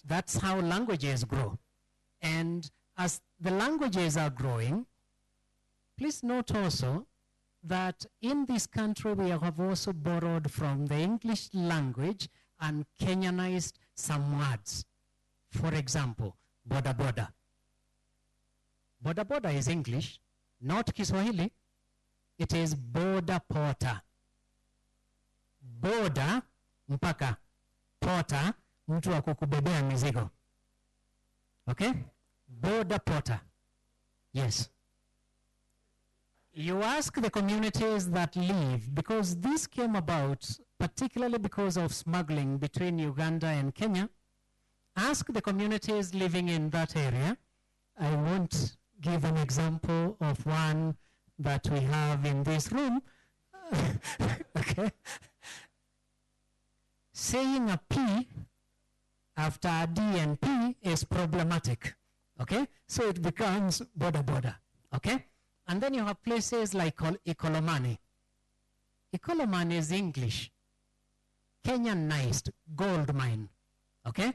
That's how languages grow. And as the languages are growing, please note also that in this country we have also borrowed from the English language and Kenyanized some words. For example, boda boda. Boda boda is English, not Kiswahili. It is boda porter. Boda, mpaka. Porter, mtu wa kukubebea mizigo. Okay? Boda porter. Yes. You ask the communities that live, because this came about particularly because of smuggling between Uganda and Kenya. Ask the communities living in that area. I won't give an example of one that we have in this room. Okay? Saying a P after a D and P is problematic. Okay? So it becomes boda boda. Okay? And then you have places like Ikolomani. Ikolomani is English. Kenyanized, gold mine. Okay?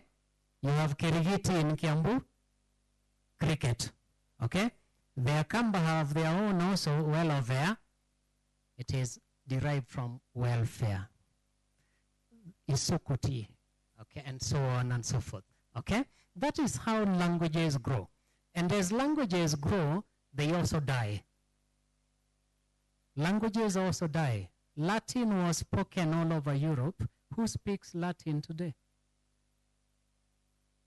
You have Kirigiti in Kiambu, cricket. Okay? Their Kamba have their own also welfare. It is derived from welfare. Isukuti. Okay? And so on and so forth. Okay? That is how languages grow. And as languages grow, they also die. Languages also die. Latin was spoken all over Europe. Who speaks Latin today?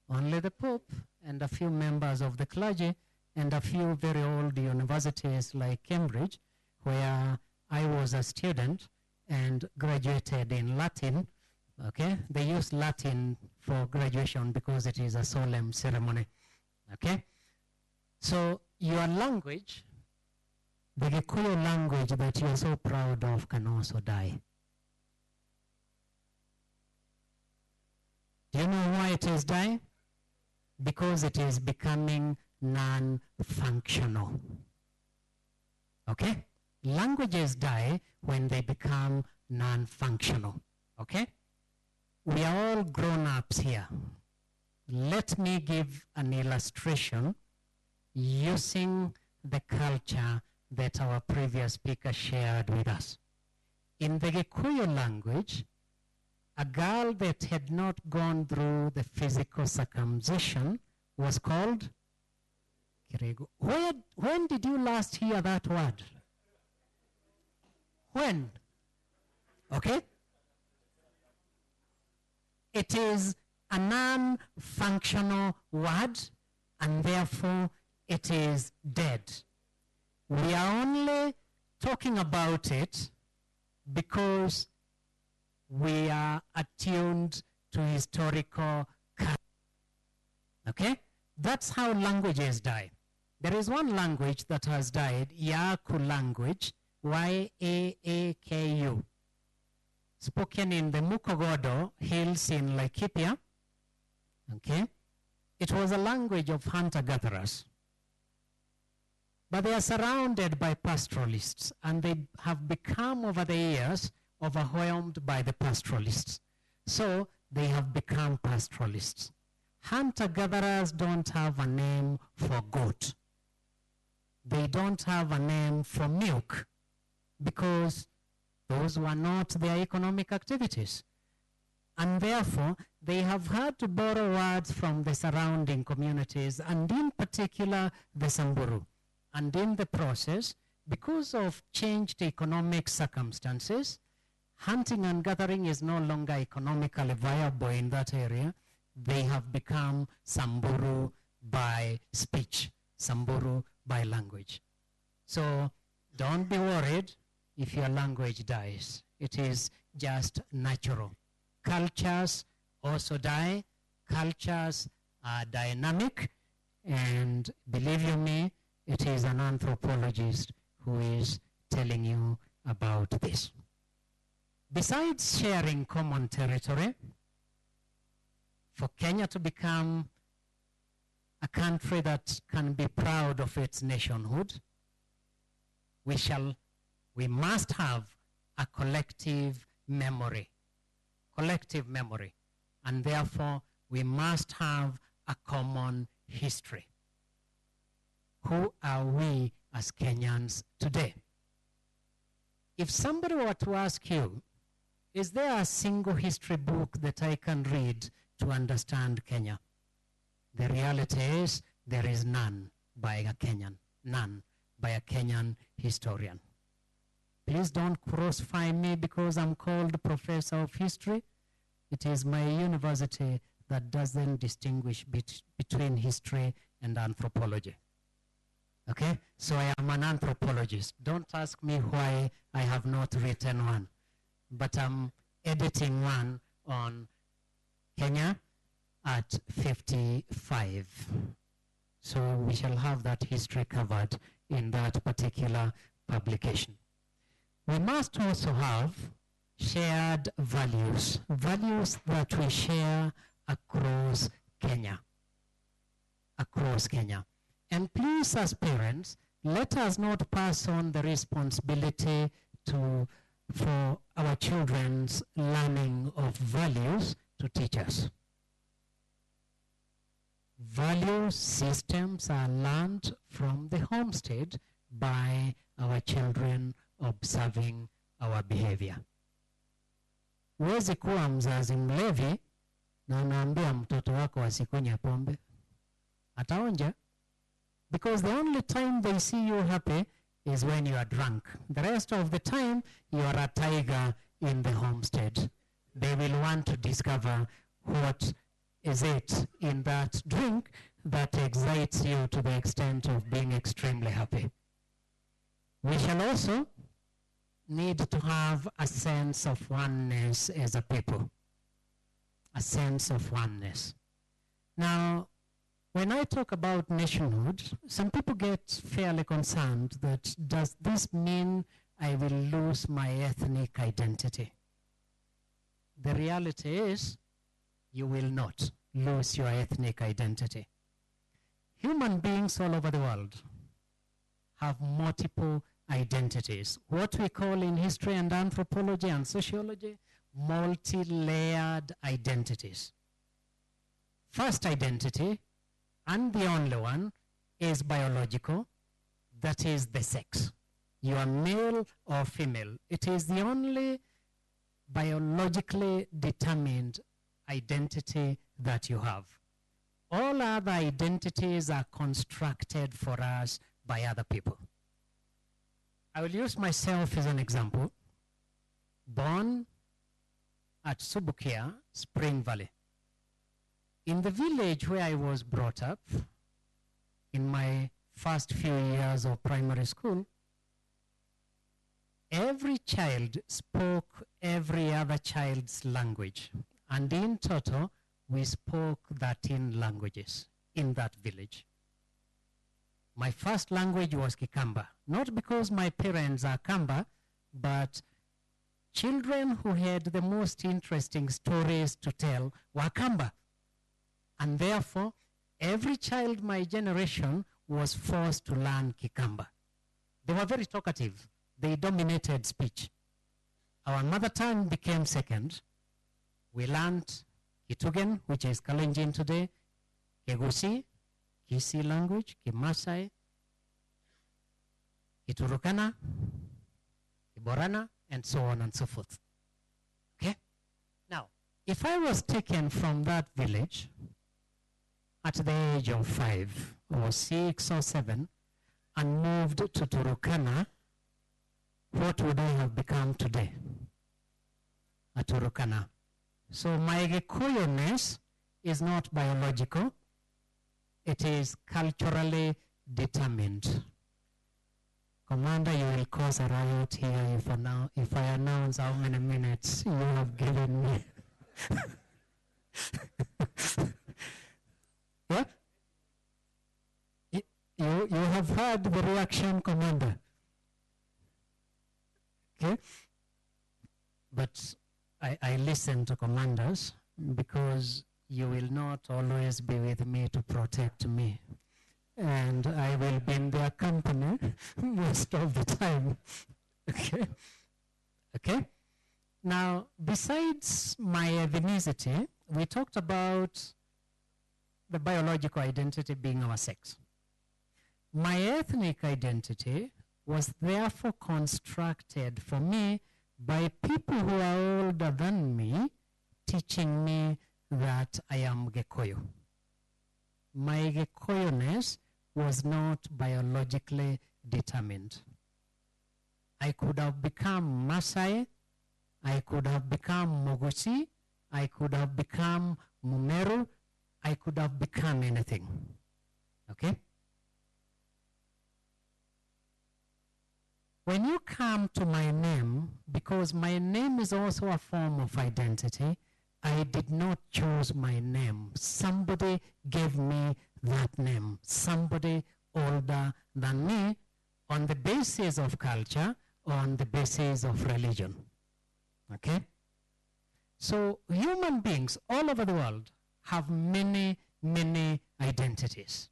Only the Pope and a few members of the clergy and a few very old universities like Cambridge, where I was a student and graduated in Latin. Okay? They use Latin for graduation because it is a solemn ceremony. Okay? So your language, the Gikuyu language that you are so proud of, can also die. Do you know why it is dying? Because it is becoming non-functional. Okay? Languages die when they become non-functional. Okay? We are all grown-ups here. Let me give an illustration using the culture that our previous speaker shared with us. In the Gikuyu language, a girl that had not gone through the physical circumcision was called Kirego. When did you last hear that word? When? Okay? It is a non-functional word, and therefore it is dead. We are only talking about it because we are attuned to historical culture. Okay? That's how languages die. There is one language that has died, Yaaku language, Y-A-A-K-U, spoken in the Mukogodo hills in Laikipia. Okay? It was a language of hunter-gatherers. But they are surrounded by pastoralists, and they have become, over the years, overwhelmed by the pastoralists. So they have become pastoralists. Hunter-gatherers don't have a name for goat. They don't have a name for milk, because those were not their economic activities. And therefore, they have had to borrow words from the surrounding communities, and in particular, the Samburu. And in the process, because of changed economic circumstances, hunting and gathering is no longer economically viable in that area. They have become Samburu by speech, Samburu by language. So don't be worried if your language dies. It is just natural. Cultures also die. Cultures are dynamic, and believe you me, it is an anthropologist who is telling you about this. Besides sharing common territory, for Kenya to become a country that can be proud of its nationhood, we must have a collective memory, and therefore we must have a common history. Who are we as Kenyans today? If somebody were to ask you, is there a single history book that I can read to understand Kenya? The reality is there is none by a Kenyan, none by a Kenyan historian. Please don't crossfire me because I'm called Professor of History. It is my university that doesn't distinguish between history and anthropology. Okay? So I am an anthropologist. Don't ask me why I have not written one. But I'm editing one on Kenya at 55. So we shall have that history covered in that particular publication. We must also have shared values, values that we share across Kenya. And please, as parents, let us not pass on the responsibility for our children's learning of values to teachers. Value systems are learned from the homestead by our children observing our behavior. Huwezi kuwa mzazi mlevi na unaambia mtoto wako asikunywe pombe. Ataonja. Because the only time they see you happy is when you are drunk. The rest of the time, you are a tiger in the homestead. They will want to discover what is it in that drink that excites you to the extent of being extremely happy. We shall also need to have a sense of oneness as a people. A sense of oneness. Now, when I talk about nationhood, some people get fairly concerned that does this mean I will lose my ethnic identity? The reality is you will not lose your ethnic identity. Human beings all over the world have multiple identities. What we call in history and anthropology and sociology multi-layered identities. First identity, and the only one, is biological. That is the sex. You are male or female. It is the only biologically determined identity that you have. All other identities are constructed for us by other people. I will use myself as an example. Born at Subukia, Spring Valley. In the village where I was brought up, in my first few years of primary school, every child spoke every other child's language. And in total, we spoke 13 languages in that village. My first language was Kikamba, not because my parents are Kamba, but children who had the most interesting stories to tell were Kamba. And therefore, every child my generation was forced to learn Kikamba. They were very talkative. They dominated speech. Our mother tongue became second. We learned Kitugen, which is Kalenjin today, Kegusi, Kisi language, Kimasai, Kiturukana, Kiborana, and so on and so forth. Okay? Now, if I was taken from that village at the age of 5 or 6 or 7 and moved to Turukana, what would I have become today? A Turukana. So my Gikuyu-ness is not biological. It is culturally determined. Commander, you will cause a riot here if I announce how many minutes you have given me. Yeah? You have heard the reaction, Commander. Okay? But I listen to commanders because you will not always be with me to protect me. And I will be in their company most of the time. Okay? Okay? Now, besides my ethnicity, we talked about the biological identity being our sex. My ethnic identity was therefore constructed for me by people who are older than me, teaching me that I am Gikuyu. My Gikuyu-ness was not biologically determined. I could have become Masai, I could have become Mogusi, I could have become Mumeru, I could have become anything. Okay? When you come to my name, because my name is also a form of identity, I did not choose my name. Somebody gave me that name. Somebody older than me on the basis of culture, on the basis of religion. Okay? So human beings all over the world have many, many identities.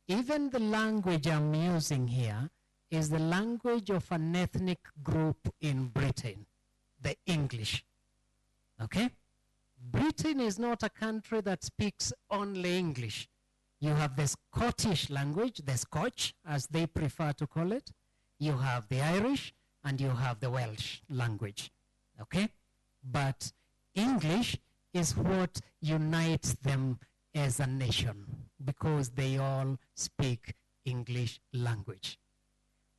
Even the language I'm using here is the language of an ethnic group in Britain, the English. Okay? Britain is not a country that speaks only English. You have the Scottish language, the Scotch, as they prefer to call it. You have the Irish, and you have the Welsh language. Okay? But English is what unites them as a nation, because they all speak English language.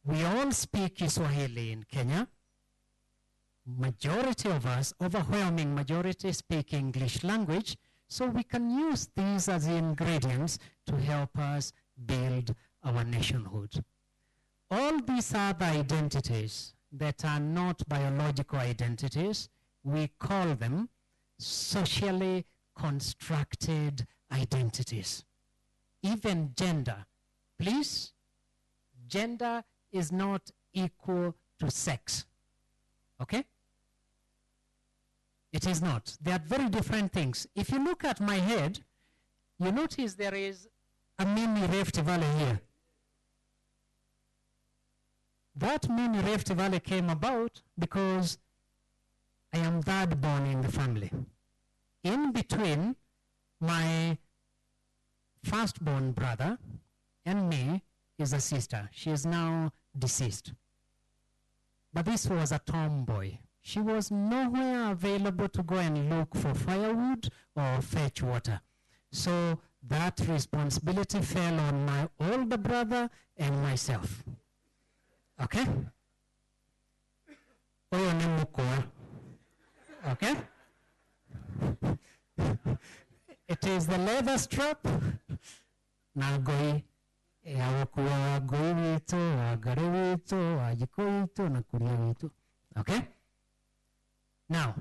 We all speak Kiswahili in Kenya. Majority of us, overwhelming majority, speak English language, so we can use these as ingredients to help us build our nationhood. All these other identities that are not biological identities, we call them socially constructed identities. Even gender. Please, gender is not equal to sex. Okay? It is not. They are very different things. If you look at my head, you notice there is a mini Rift Valley here. That mini Rift Valley came about because I am third born in the family. In between my firstborn brother and me is a sister. She is now deceased. But this was a tomboy. She was nowhere available to go and look for firewood or fetch water. So that responsibility fell on my older brother and myself. Okay? Oyo ni mukwa. Okay? It is the leather strap. Nagoi. Awakuwa wagoi wito, wagare wito, wajiko wito, na kuria wito. Okay? Now,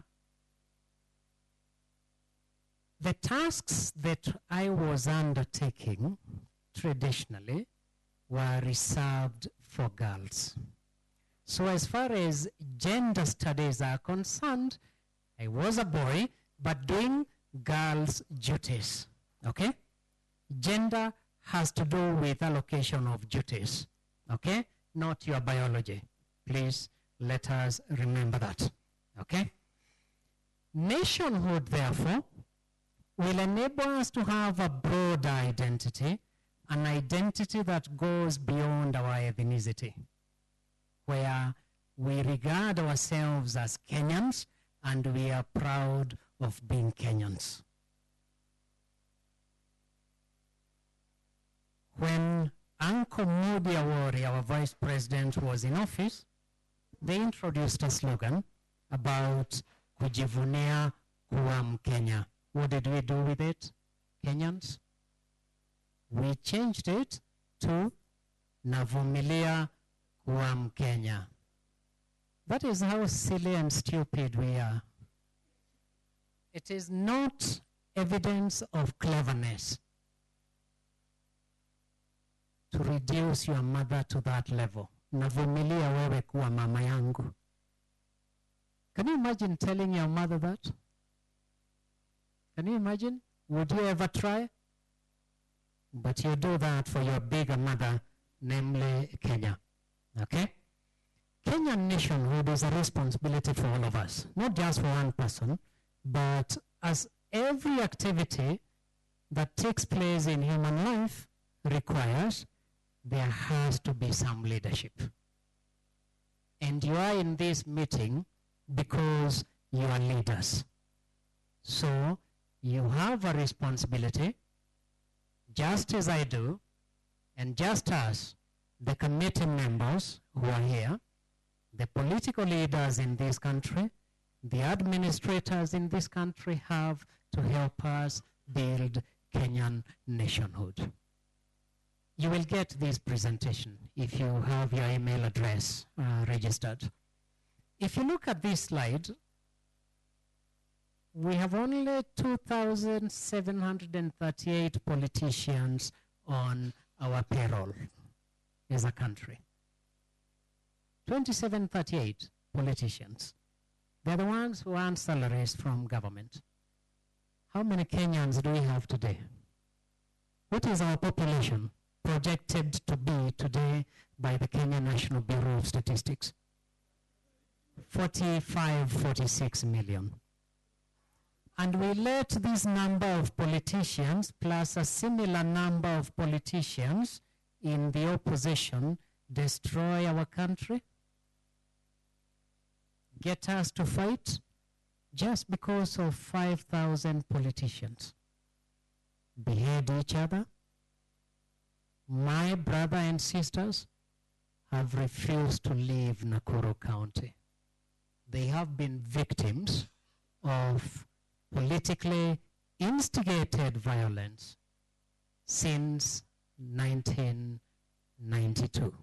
the tasks that I was undertaking traditionally were reserved for girls. So as far as gender studies are concerned, I was a boy, but doing girls' duties. Okay? Gender has to do with allocation of duties. Okay? Not your biology. Please let us remember that. Okay? Nationhood, therefore, will enable us to have a broad identity, an identity that goes beyond our ethnicity, where we regard ourselves as Kenyans and we are proud of being Kenyans. When Uncle Moody Awori, our vice president, was in office, they introduced a slogan about kujivunia kuwa Mkenya. What did we do with it, Kenyans? We changed it to navumilia kuwa Mkenya. That is how silly and stupid we are. It is not evidence of cleverness to reduce your mother to that level. Navumilia wewe kuwa mama yangu. Can you imagine telling your mother that? Can you imagine? Would you ever try? But you do that for your bigger mother, namely Kenya. Okay? Kenyan nationhood is a responsibility for all of us, not just for one person, but as every activity that takes place in human life requires, there has to be some leadership. And you are in this meeting because you are leaders. So you have a responsibility, just as I do, and just as the committee members who are here, the political leaders in this country, the administrators in this country have to help us build Kenyan nationhood. You will get this presentation if you have your email address registered. If you look at this slide, we have only 2,738 politicians on our payroll as a country. 2738 politicians. They're the ones who earn salaries from government. How many Kenyans do we have today? What is our population projected to be today by the Kenya National Bureau of Statistics? 45, 46 million. And we let this number of politicians plus a similar number of politicians in the opposition destroy our country, get us to fight just because of 5,000 politicians. Behead each other. My brother and sisters have refused to leave Nakuru County. They have been victims of politically instigated violence since 1992.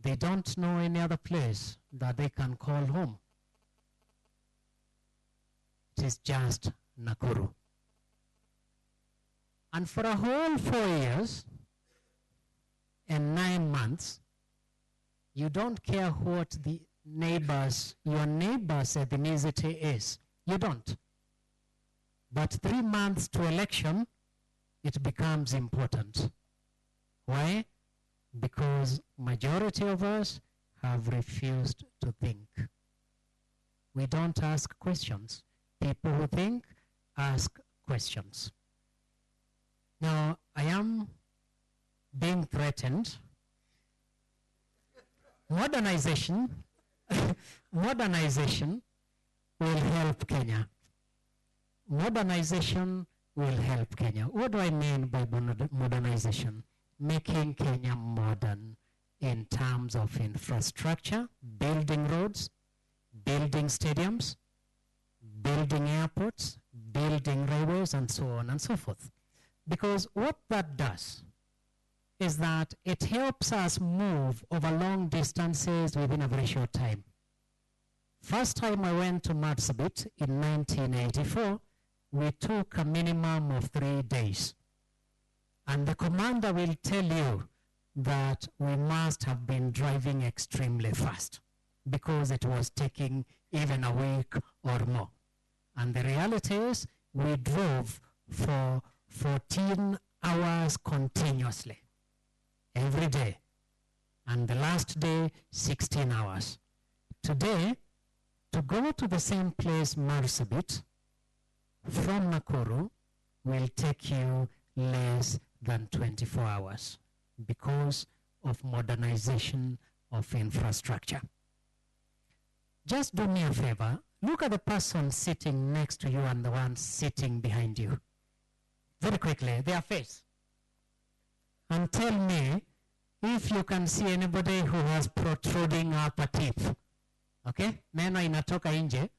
They don't know any other place that they can call home. It is just Nakuru. And for a whole 4 years and 9 months, you don't care what the your neighbor's ethnicity is. You don't. But 3 months to election, it becomes important. Why? Because majority of us have refused to think. We don't ask questions. People who think ask questions. Now, I am being threatened. Modernization, modernization will help Kenya. Modernization will help Kenya. What do I mean by modernization? Making Kenya modern in terms of infrastructure, building roads, building stadiums, building airports, building railways, and so on and so forth. Because what that does is that it helps us move over long distances within a very short time. First time I went to Marsabit in 1984, we took a minimum of 3 days. And the commander will tell you that we must have been driving extremely fast because it was taking even a week or more. And the reality is we drove for 14 hours continuously every day. And the last day, 16 hours. Today, to go to the same place, Marsabit, from Nakuru, will take you less than 24 hours because of modernization of infrastructure. Just do me a favor. Look at the person sitting next to you and the one sitting behind you. Very quickly, their face. And tell me if you can see anybody who has protruding upper teeth. Okay? Meno inatoka nje.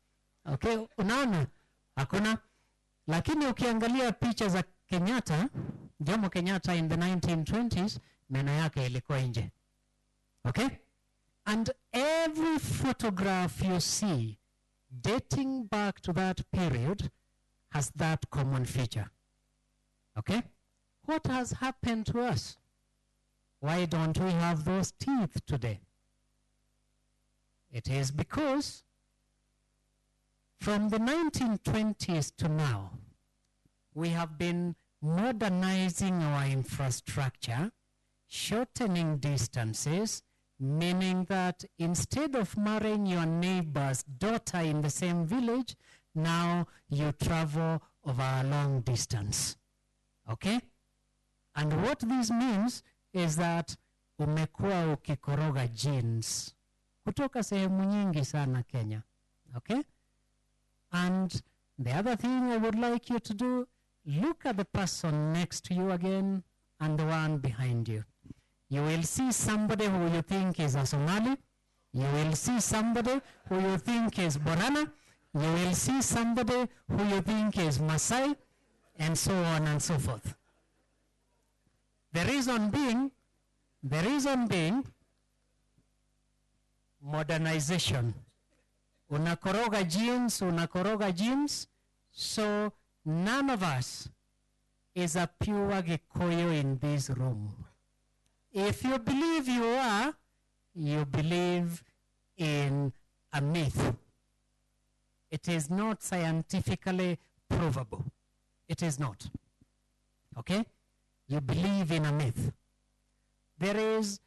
Okay? Unaona? Hakuna. Lakini ukiangalia picha za Kenyatta, Jomo Kenyatta in the 1920s, meno yake ilikuwa nje. Okay? And every photograph you see dating back to that period has that common feature. Okay? What has happened to us? Why don't we have those teeth today? It is because from the 1920s to now, we have been modernizing our infrastructure, shortening distances, meaning that instead of marrying your neighbor's daughter in the same village, now you travel over a long distance. Okay? And what this means is that umekuwa ukikoroga genes kutoka sehemu nyingi sana Kenya. Okay? And the other thing I would like you to do, look at the person next to you again and the one behind you. You will see somebody who you think is a Somali. You will see somebody who you think is Borana. You will see somebody who you think is Masai, and so on and so forth. The reason being, modernization. Unakoroga genes, so none of us is a pure Gikuyu in this room. If you believe you are, you believe in a myth. It is not scientifically provable. It is not. Okay? You believe in a myth. There is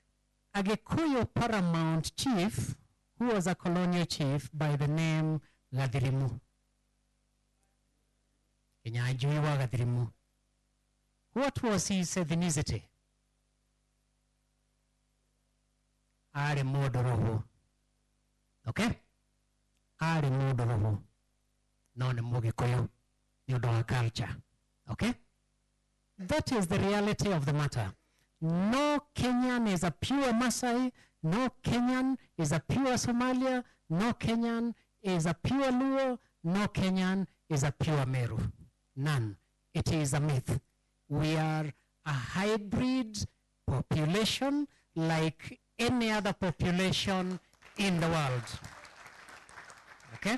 a Gikuyu paramount chief who was a colonial chief by the name Gathirimu. Kinyajuiwa Gathirimu. What was his ethnicity? Ari Modoroho. Okay? Ari Modoroho. Non Mugikoyo. Yudoa culture. Okay? That is the reality of the matter. No Kenyan is a pure Masai. No Kenyan is a pure Somalia. No Kenyan is a pure Luo. No Kenyan is a pure Meru. None. It is a myth. We are a hybrid population like any other population in the world. Okay?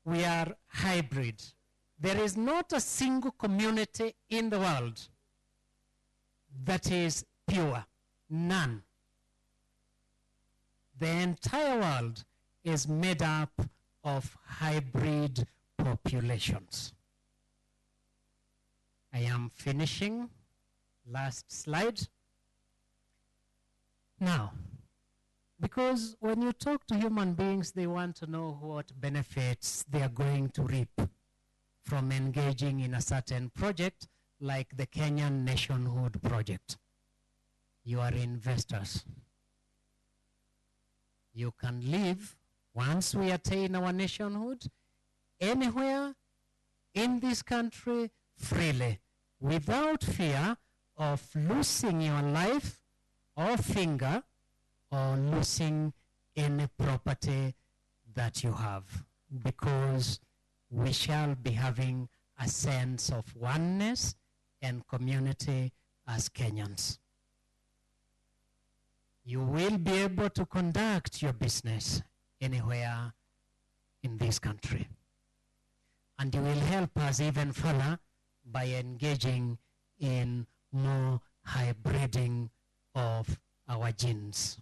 We are hybrid. There is not a single community in the world that is pure. None. The entire world is made up of hybrid populations. I am finishing. Last slide. Now, because when you talk to human beings, they want to know what benefits they are going to reap from engaging in a certain project like the Kenyan Nationhood Project. You are investors. You can live, once we attain our nationhood, anywhere in this country freely, without fear of losing your life or finger or losing any property that you have, because we shall be having a sense of oneness and community as Kenyans. You will be able to conduct your business anywhere in this country. And you will help us even further by engaging in more hybriding of our genes.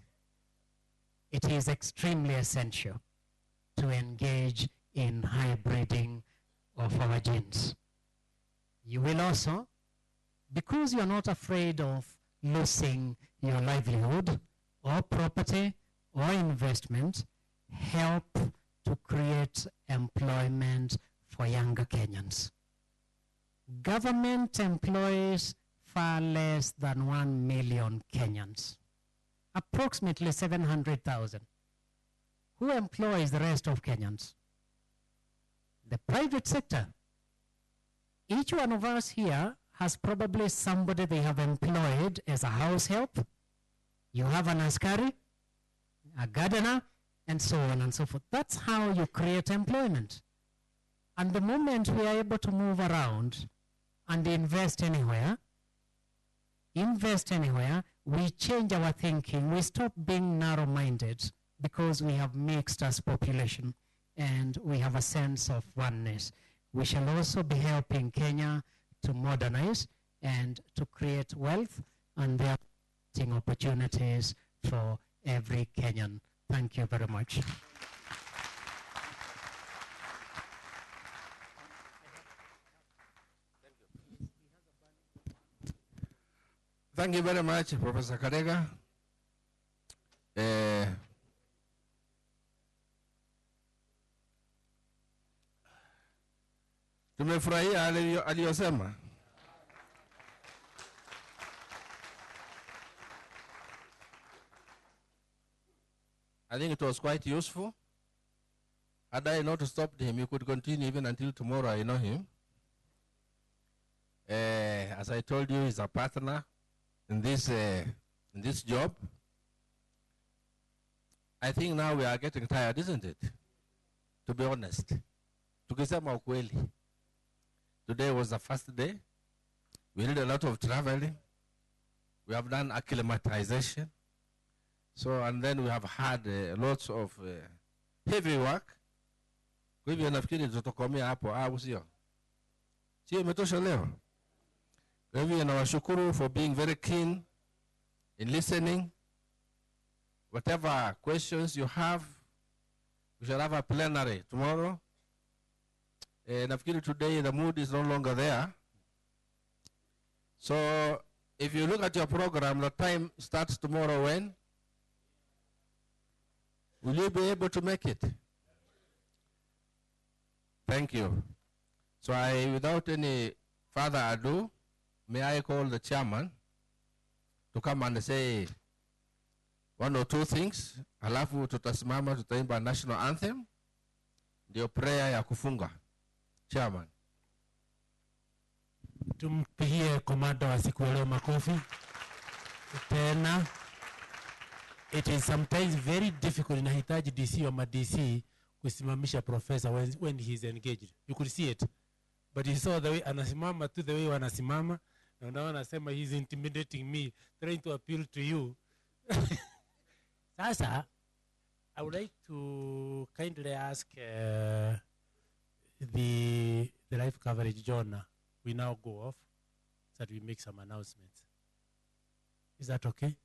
It is extremely essential to engage in hybriding of our genes. You will also, because you're not afraid of losing your livelihood or property or investment, help to create employment for younger Kenyans. Government employs far less than 1 million Kenyans, approximately 700,000. Who employs the rest of Kenyans? The private sector. Each one of us here has probably somebody they have employed as a house help. You have an askari, a gardener, and so on and so forth. That's how you create employment. And the moment we are able to move around and invest anywhere, we change our thinking. We stop being narrow-minded because we have mixed as population and we have a sense of oneness. We shall also be helping Kenya to modernize and to create wealth, and there are opportunities for every Kenyan. Thank you very much. Thank you very much, Professor Karega. Tumefurahia aliyosema. I think it was quite useful. Had I not stopped him, he could continue even until tomorrow. I know him. As I told you, he's a partner in this job. I think now we are getting tired, isn't it? To be honest. Tukisema ukweli. Today was the first day. We did a lot of traveling. We have done acclimatization. So, and then we have had lots of heavy work. Kwa hivyo nafikiri tutakomea hapo au sio? Sio imetosha leo? Kwa hivyo nawashukuru for being very keen in listening. Whatever questions you have, we shall have a plenary tomorrow. Nafikiri today the mood is no longer there. So if you look at your program, the time starts tomorrow when? Will you be able to make it? Thank you. So without any further ado, may I call the chairman to come and say one or two things. Halafu tutasimama tutaimba national anthem. Ndio prayer ya kufunga. Chairman. Tumpigie komanda wa siku leo makofi. Tena. It is sometimes very difficult, inahitaji DC or DC kusimamisha professor when he is engaged. You could see it. But you saw the way anasimama to the way wanasimama. Na unaona anasema he's intimidating me, trying to appeal to you. Sasa, I would like to kindly ask the live coverage John, we now go off so that we make some announcements. Is that okay?